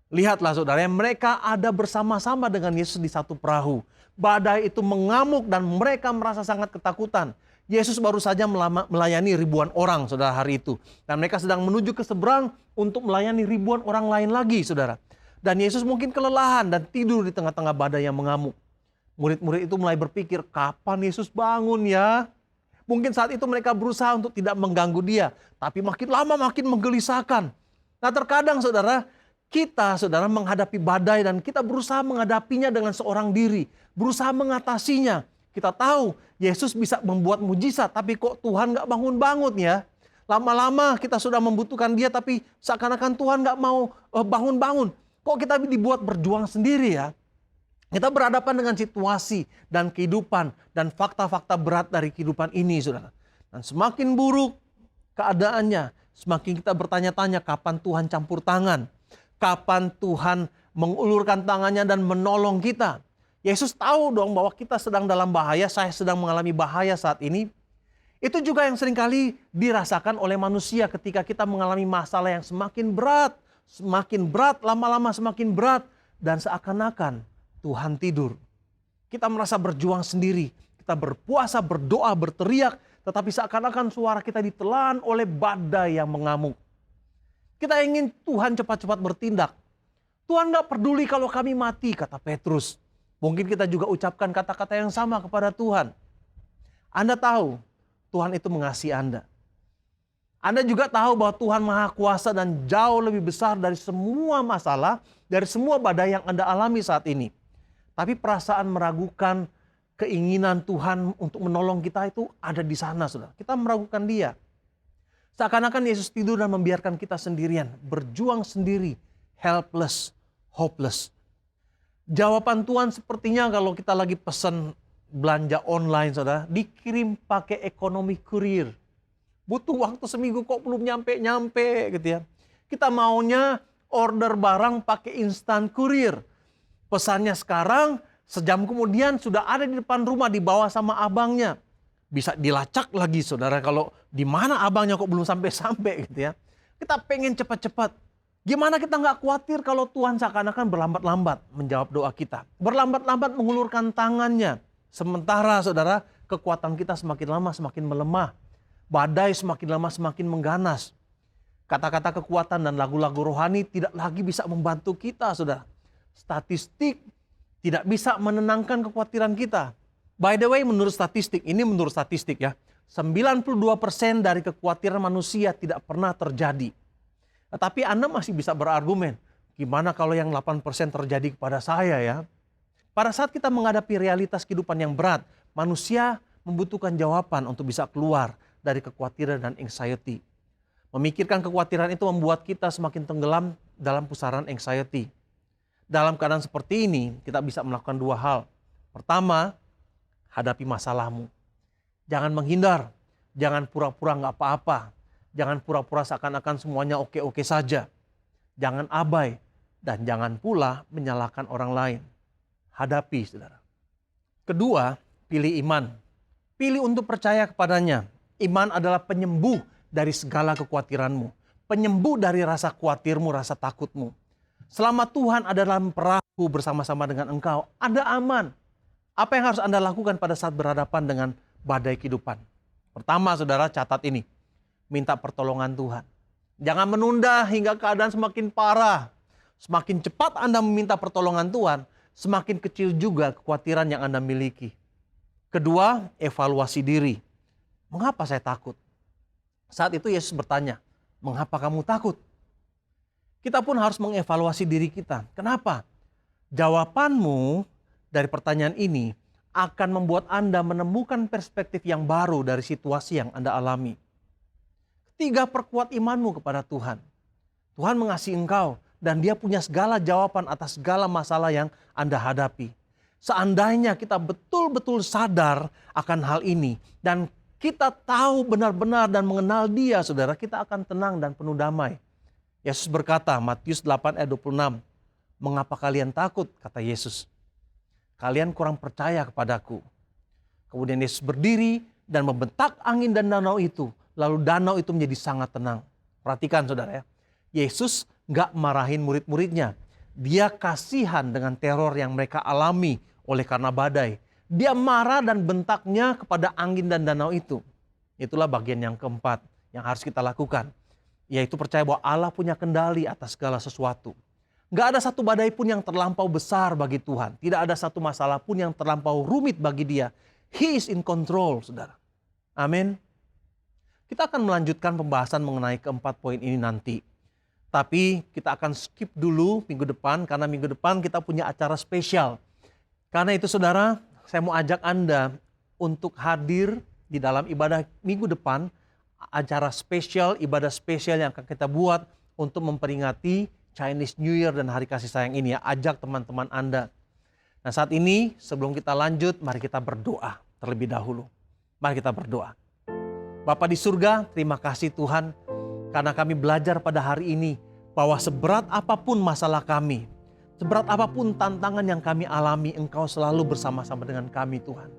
Lihatlah saudara, mereka ada bersama-sama dengan Yesus di satu perahu. Badai itu mengamuk dan mereka merasa sangat ketakutan. Yesus baru saja melayani ribuan orang, saudara, hari itu. Dan mereka sedang menuju ke seberang untuk melayani ribuan orang lain lagi, saudara. Dan Yesus mungkin kelelahan dan tidur di tengah-tengah badai yang mengamuk. Murid-murid itu mulai berpikir, kapan Yesus bangun ya? Mungkin saat itu mereka berusaha untuk tidak mengganggu dia. Tapi makin lama makin menggelisahkan. Nah, terkadang saudara, kita, saudara, menghadapi badai dan kita berusaha menghadapinya dengan seorang diri. Berusaha mengatasinya. Kita tahu Yesus bisa membuat mujizat, tapi kok Tuhan nggak bangun-bangun ya. Lama-lama kita sudah membutuhkan dia, tapi seakan-akan Tuhan nggak mau bangun-bangun. Kok kita dibuat berjuang sendiri ya? Kita berhadapan dengan situasi dan kehidupan dan fakta-fakta berat dari kehidupan ini, saudara. Dan semakin buruk keadaannya, semakin kita bertanya-tanya kapan Tuhan campur tangan. Kapan Tuhan mengulurkan tangannya dan menolong kita. Yesus tahu dong bahwa kita sedang dalam bahaya, saya sedang mengalami bahaya saat ini. Itu juga yang seringkali dirasakan oleh manusia ketika kita mengalami masalah yang semakin berat, lama-lama semakin berat. Dan seakan-akan Tuhan tidur. Kita merasa berjuang sendiri, kita berpuasa, berdoa, berteriak, tetapi seakan-akan suara kita ditelan oleh badai yang mengamuk. Kita ingin Tuhan cepat-cepat bertindak. Tuhan gak peduli kalau kami mati, kata Petrus. Mungkin kita juga ucapkan kata-kata yang sama kepada Tuhan. Anda tahu, Tuhan itu mengasihi Anda. Anda juga tahu bahwa Tuhan Maha Kuasa dan jauh lebih besar dari semua masalah, dari semua badai yang Anda alami saat ini. Tapi perasaan meragukan keinginan Tuhan untuk menolong kita itu ada di sana, saudara. Kita meragukan dia. Seakan-akan Yesus tidur dan membiarkan kita sendirian, berjuang sendiri, helpless, hopeless. Jawaban Tuhan sepertinya kalau kita lagi pesan belanja online, saudara, dikirim pakai ekonomi kurir. Butuh waktu seminggu kok belum nyampe-nyampe gitu ya. Kita maunya order barang pakai instan kurir. Pesannya sekarang, sejam kemudian sudah ada di depan rumah, dibawa sama abangnya. Bisa dilacak lagi, saudara, kalau di mana abangnya kok belum sampai-sampai gitu ya. Kita pengen cepat-cepat. Gimana kita nggak khawatir kalau Tuhan seakan-akan berlambat-lambat menjawab doa kita. Berlambat-lambat mengulurkan tangannya. Sementara saudara, kekuatan kita semakin lama semakin melemah. Badai semakin lama semakin mengganas. Kata-kata kekuatan dan lagu-lagu rohani tidak lagi bisa membantu kita, saudara. Statistik tidak bisa menenangkan kekhawatiran kita. By the way, menurut statistik ya, 92% dari kekhawatiran manusia tidak pernah terjadi. Tetapi Anda masih bisa berargumen, gimana kalau yang 8% terjadi kepada saya ya? Pada saat kita menghadapi realitas kehidupan yang berat, manusia membutuhkan jawaban untuk bisa keluar dari kekhawatiran dan anxiety. Memikirkan kekhawatiran itu membuat kita semakin tenggelam dalam pusaran anxiety. Dalam keadaan seperti ini, kita bisa melakukan dua hal. Pertama, hadapi masalahmu. Jangan menghindar, jangan pura-pura nggak apa-apa. Jangan pura-pura seakan-akan semuanya oke-oke saja. Jangan abai dan jangan pula menyalahkan orang lain. Hadapi, saudara. Kedua, pilih iman. Pilih untuk percaya kepadanya. Iman adalah penyembuh dari segala kekhawatiranmu. Penyembuh dari rasa khawatirmu, rasa takutmu. Selama Tuhan ada dalam perahu bersama-sama dengan engkau, Anda aman. Apa yang harus Anda lakukan pada saat berhadapan dengan badai kehidupan? Pertama, saudara, catat ini. Minta pertolongan Tuhan. Jangan menunda hingga keadaan semakin parah. Semakin cepat Anda meminta pertolongan Tuhan, semakin kecil juga kekhawatiran yang Anda miliki. Kedua, evaluasi diri. Mengapa saya takut? Saat itu Yesus bertanya, mengapa kamu takut? Kita pun harus mengevaluasi diri kita. Kenapa? Jawabanmu dari pertanyaan ini akan membuat Anda menemukan perspektif yang baru dari situasi yang Anda alami. Ketiga, perkuat imanmu kepada Tuhan. Tuhan mengasihi engkau dan Dia punya segala jawaban atas segala masalah yang Anda hadapi. Seandainya kita betul-betul sadar akan hal ini dan kita tahu benar-benar dan mengenal Dia, saudara, kita akan tenang dan penuh damai. Yesus berkata, Matius 8 ayat 26, mengapa kalian takut, kata Yesus. Kalian kurang percaya kepadaku. Kemudian Yesus berdiri dan membentak angin dan danau itu. Lalu danau itu menjadi sangat tenang. Perhatikan saudara ya. Yesus gak marahin murid-muridnya. Dia kasihan dengan teror yang mereka alami oleh karena badai. Dia marah dan bentaknya kepada angin dan danau itu. Itulah bagian yang keempat yang harus kita lakukan. Yaitu percaya bahwa Allah punya kendali atas segala sesuatu. Gak ada satu badai pun yang terlampau besar bagi Tuhan. Tidak ada satu masalah pun yang terlampau rumit bagi Dia. He is in control, saudara. Amin. Kita akan melanjutkan pembahasan mengenai keempat poin ini nanti. Tapi kita akan skip dulu minggu depan, karena minggu depan kita punya acara spesial. Karena itu saudara, saya mau ajak Anda untuk hadir di dalam ibadah minggu depan, acara spesial, ibadah spesial yang akan kita buat untuk memperingati Chinese New Year dan Hari Kasih Sayang ini ya. Ajak teman-teman Anda. Nah saat ini sebelum kita lanjut, mari kita berdoa terlebih dahulu. Mari kita berdoa. Bapa di surga, terima kasih Tuhan karena kami belajar pada hari ini bahwa seberat apapun masalah kami, seberat apapun tantangan yang kami alami, Engkau selalu bersama-sama dengan kami Tuhan.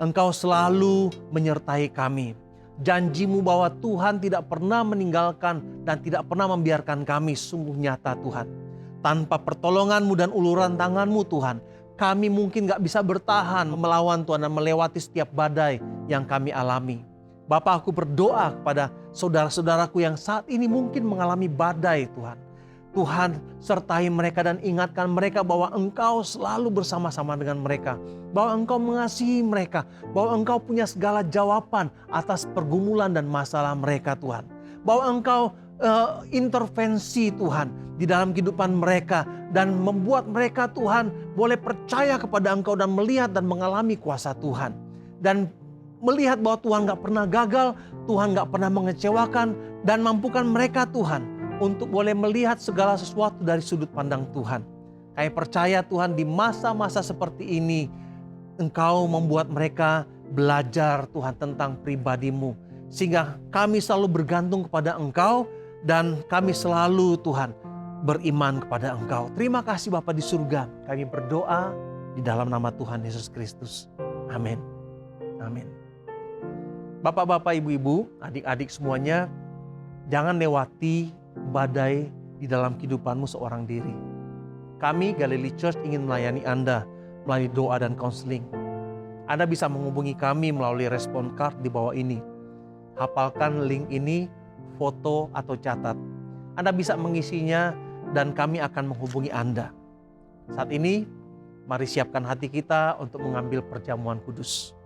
Engkau selalu menyertai kami. Janji-Mu bahwa Tuhan tidak pernah meninggalkan dan tidak pernah membiarkan kami sungguh nyata Tuhan. Tanpa pertolongan-Mu dan uluran tangan-Mu Tuhan, kami mungkin gak bisa bertahan melawan Tuhan dan melewati setiap badai yang kami alami. Bapak, aku berdoa kepada saudara-saudaraku yang saat ini mungkin mengalami badai Tuhan. Tuhan sertai mereka dan ingatkan mereka bahwa Engkau selalu bersama-sama dengan mereka. Bahwa Engkau mengasihi mereka. Bahwa Engkau punya segala jawaban atas pergumulan dan masalah mereka Tuhan. Bahwa Engkau intervensi Tuhan di dalam kehidupan mereka. Dan membuat mereka Tuhan boleh percaya kepada Engkau dan melihat dan mengalami kuasa Tuhan. Dan melihat bahwa Tuhan gak pernah gagal, Tuhan gak pernah mengecewakan, dan mampukan mereka Tuhan untuk boleh melihat segala sesuatu dari sudut pandang Tuhan. Kami percaya Tuhan di masa-masa seperti ini, Engkau membuat mereka belajar Tuhan tentang pribadi-Mu. Sehingga kami selalu bergantung kepada Engkau dan kami selalu Tuhan beriman kepada Engkau. Terima kasih Bapa di surga. Kami berdoa di dalam nama Tuhan Yesus Kristus. Amin. Amin. Bapak-bapak, ibu-ibu, adik-adik semuanya, jangan lewati badai di dalam kehidupanmu seorang diri. Kami Galilee Church ingin melayani Anda melalui doa dan konseling. Anda bisa menghubungi kami melalui respon card di bawah ini. Hafalkan link ini, foto atau catat. Anda bisa mengisinya dan kami akan menghubungi Anda. Saat ini, mari siapkan hati kita untuk mengambil perjamuan kudus.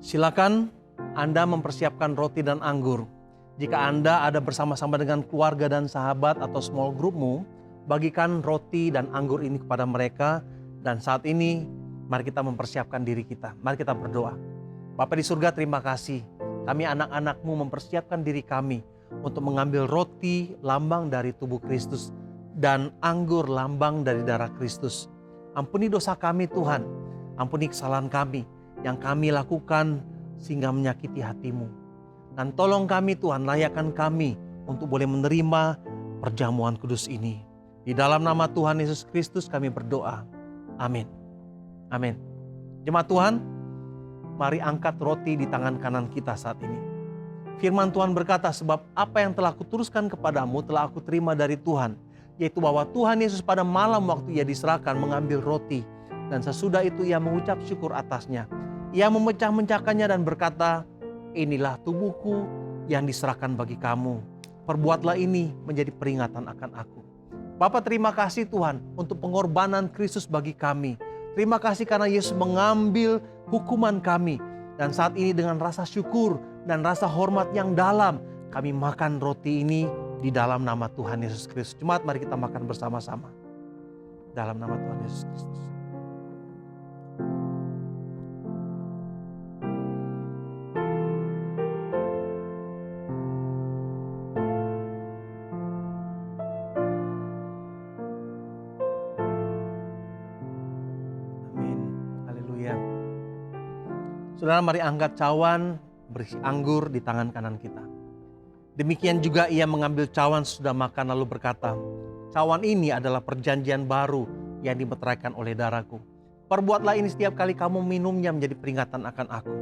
Silakan Anda mempersiapkan roti dan anggur. Jika Anda ada bersama-sama dengan keluarga dan sahabat atau small groupmu, bagikan roti dan anggur ini kepada mereka. Dan saat ini, mari kita mempersiapkan diri kita. Mari kita berdoa. Bapa di surga, terima kasih. Kami anak-anak-Mu mempersiapkan diri kami untuk mengambil roti lambang dari tubuh Kristus dan anggur lambang dari darah Kristus. Ampuni dosa kami Tuhan. Ampuni kesalahan kami yang kami lakukan sehingga menyakiti hati-Mu. Dan tolong kami Tuhan, layakkan kami untuk boleh menerima perjamuan kudus ini. Di dalam nama Tuhan Yesus Kristus kami berdoa. Amin. Amin. Jemaat Tuhan, mari angkat roti di tangan kanan kita saat ini. Firman Tuhan berkata, sebab apa yang telah kuturuskan kepadamu telah aku terima dari Tuhan. Yaitu bahwa Tuhan Yesus pada malam waktu Ia diserahkan mengambil roti. Dan sesudah itu Ia mengucap syukur atasnya. Ia memecah-mecahkannya dan berkata, inilah tubuhku yang diserahkan bagi kamu. Perbuatlah ini menjadi peringatan akan aku. Bapa, terima kasih Tuhan untuk pengorbanan Kristus bagi kami. Terima kasih karena Yesus mengambil hukuman kami. Dan saat ini dengan rasa syukur dan rasa hormat yang dalam, kami makan roti ini di dalam nama Tuhan Yesus Kristus. Jemaat, mari kita makan bersama-sama. Dalam nama Tuhan Yesus Kristus. Saudara, mari angkat cawan berisi anggur di tangan kanan kita. Demikian juga Ia mengambil cawan sesudah makan lalu berkata, cawan ini adalah perjanjian baru yang dimeteraikan oleh darahku. Perbuatlah ini setiap kali kamu minumnya menjadi peringatan akan aku.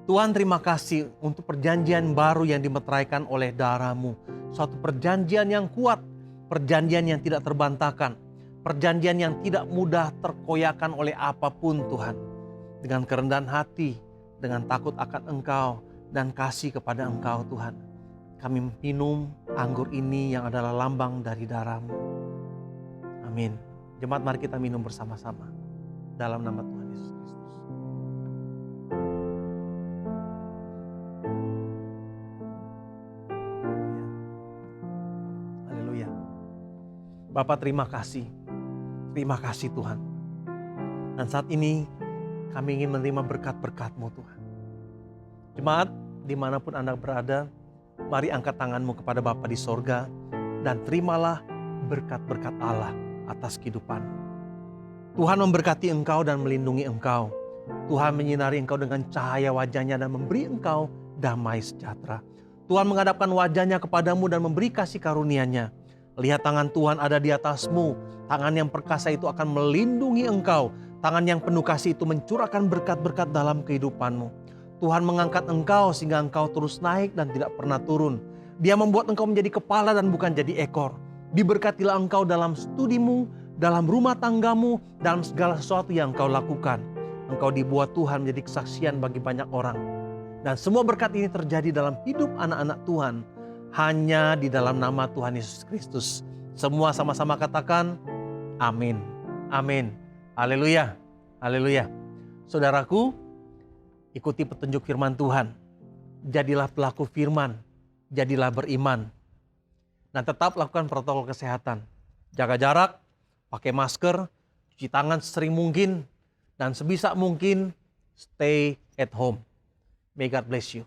Tuhan, terima kasih untuk perjanjian baru yang dimeteraikan oleh darah-Mu. Suatu perjanjian yang kuat, perjanjian yang tidak terbantahkan, perjanjian yang tidak mudah terkoyakkan oleh apapun Tuhan. Dengan kerendahan hati, dengan takut akan Engkau dan kasih kepada Engkau Tuhan. Kami minum anggur ini yang adalah lambang dari darah-Mu. Amin. Jemaat, mari kita minum bersama-sama. Dalam nama Tuhan Yesus Kristus. Haleluya. Haleluya. Bapak terima kasih Tuhan. Dan saat ini kami ingin menerima berkat-berkat-Mu Tuhan. Jemaat dimanapun Anda berada, mari angkat tanganmu kepada Bapa di sorga dan terimalah berkat-berkat Allah atas kehidupan. Tuhan memberkati engkau dan melindungi engkau. Tuhan menyinari engkau dengan cahaya wajahnya dan memberi engkau damai sejahtera. Tuhan menghadapkan wajahnya kepadamu dan memberi kasih karunia-Nya. Lihat tangan Tuhan ada di atasmu. Tangan yang perkasa itu akan melindungi engkau. Tangan yang penuh kasih itu mencurahkan berkat-berkat dalam kehidupanmu. Tuhan mengangkat engkau sehingga engkau terus naik dan tidak pernah turun. Dia membuat engkau menjadi kepala dan bukan jadi ekor. Diberkatilah engkau dalam studimu, dalam rumah tanggamu, dalam segala sesuatu yang engkau lakukan. Engkau dibuat Tuhan menjadi kesaksian bagi banyak orang. Dan semua berkat ini terjadi dalam hidup anak-anak Tuhan. Hanya di dalam nama Tuhan Yesus Kristus. Semua sama-sama katakan, amin. Amin. Haleluya. Haleluya. Saudaraku, ikuti petunjuk firman Tuhan. Jadilah pelaku firman. Jadilah beriman. Dan tetap lakukan protokol kesehatan. Jaga jarak, pakai masker, cuci tangan sesering mungkin, dan sebisa mungkin stay at home. May God bless you.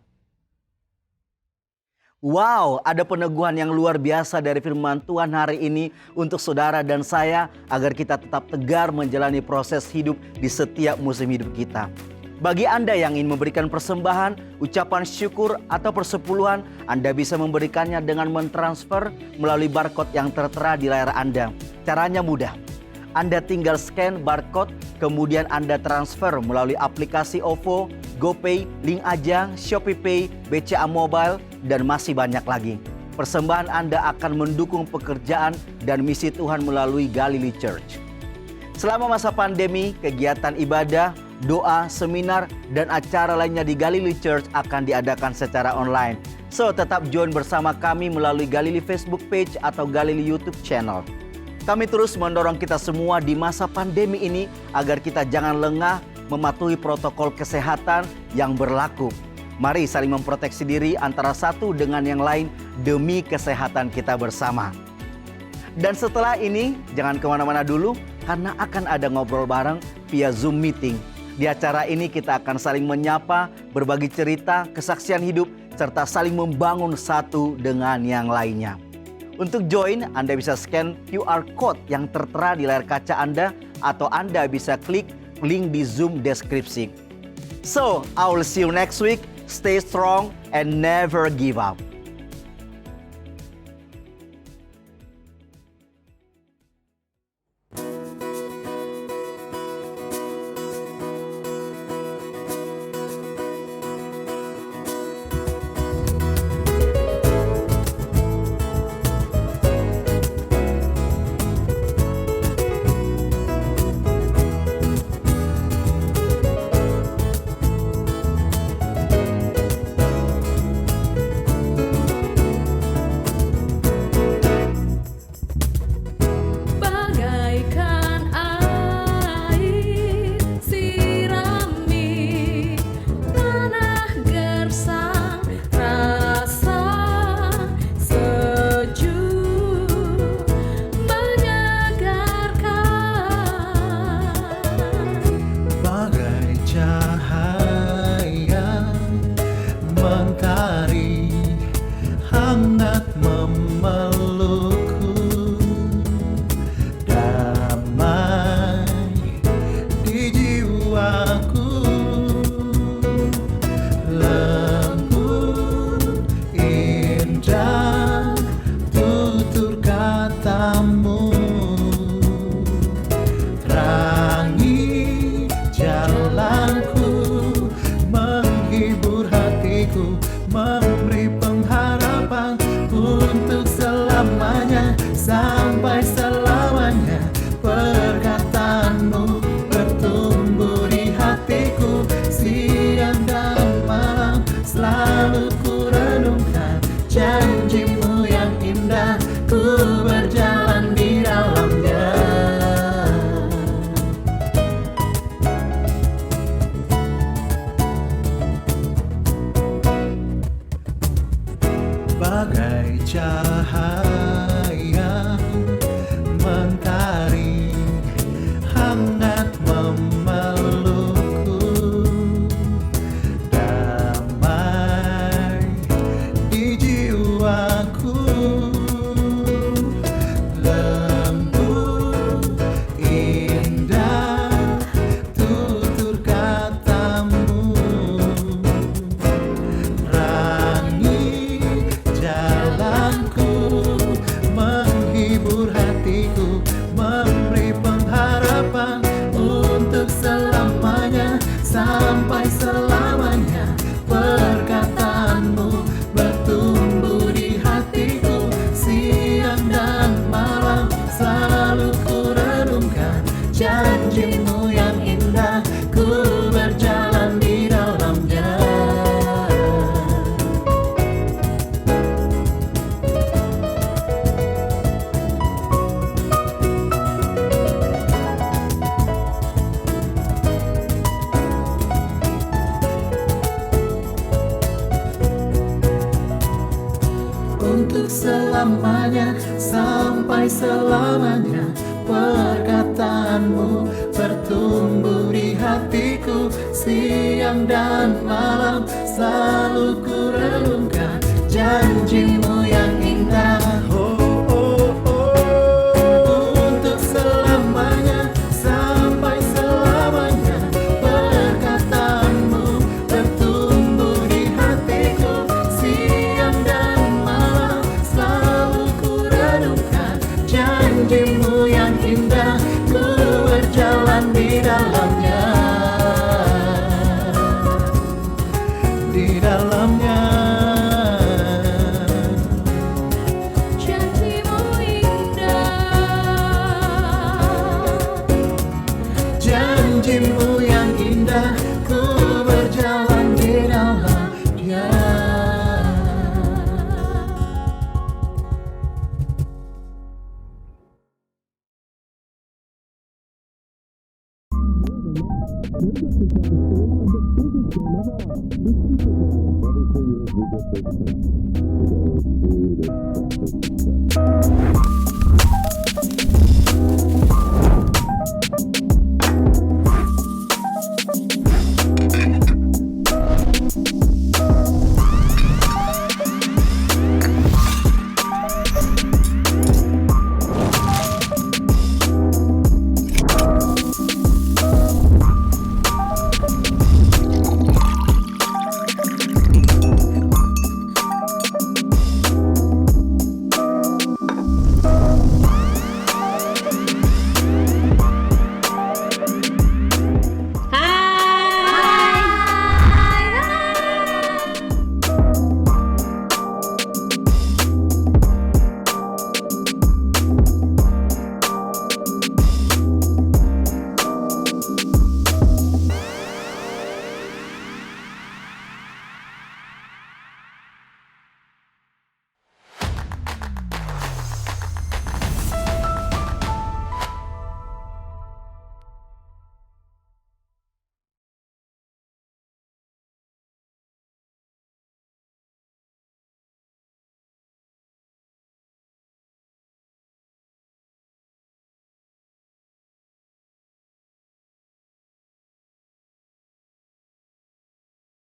Wow, ada peneguhan yang luar biasa dari firman Tuhan hari ini untuk saudara dan saya agar kita tetap tegar menjalani proses hidup di setiap musim hidup kita. Bagi Anda yang ingin memberikan persembahan, ucapan syukur atau persepuluhan, Anda bisa memberikannya dengan mentransfer melalui barcode yang tertera di layar Anda. Caranya mudah. Anda tinggal scan barcode, kemudian Anda transfer melalui aplikasi OVO, GoPay, Link Aja, ShopeePay, BCA Mobile, dan masih banyak lagi. Persembahan Anda akan mendukung pekerjaan dan misi Tuhan melalui Galilee Church. Selama masa pandemi, kegiatan ibadah, doa, seminar, dan acara lainnya di Galilee Church akan diadakan secara online. So, tetap join bersama kami melalui Galilee Facebook page atau Galilee YouTube channel. Kami terus mendorong kita semua di masa pandemi ini agar kita jangan lengah mematuhi protokol kesehatan yang berlaku. Mari saling memproteksi diri antara satu dengan yang lain demi kesehatan kita bersama. Dan setelah ini, jangan kemana-mana dulu karena akan ada ngobrol bareng via Zoom meeting. Di acara ini kita akan saling menyapa, berbagi cerita, kesaksian hidup, serta saling membangun satu dengan yang lainnya. Untuk join, Anda bisa scan QR Code yang tertera di layar kaca Anda atau Anda bisa klik link di Zoom deskripsi. So, I will see you next week. Stay strong and never give up. Bagai cahaya untuk selamanya, sampai selamanya. Perkataanmu bertumbuh di hatiku, siang dan malam selalu ku renungkan. Janjimu yang indah, ku berjalan di dalamnya. Untuk selamanya, sampai selamanya. Perkataanmu bertumbuh di hatiku, siang dan malam selalu ku renungkan. Janjimu yang indah, untuk selamanya, sampai selamanya. Perkataanmu bertumbuh di hatiku, siang dan malam selalu ku renungkan. Janjimu yang indah, ku berjalan di dalamnya, di dalamnya. Janjimu indah, Janjimu yang indah, ku berjalan di dalamnya.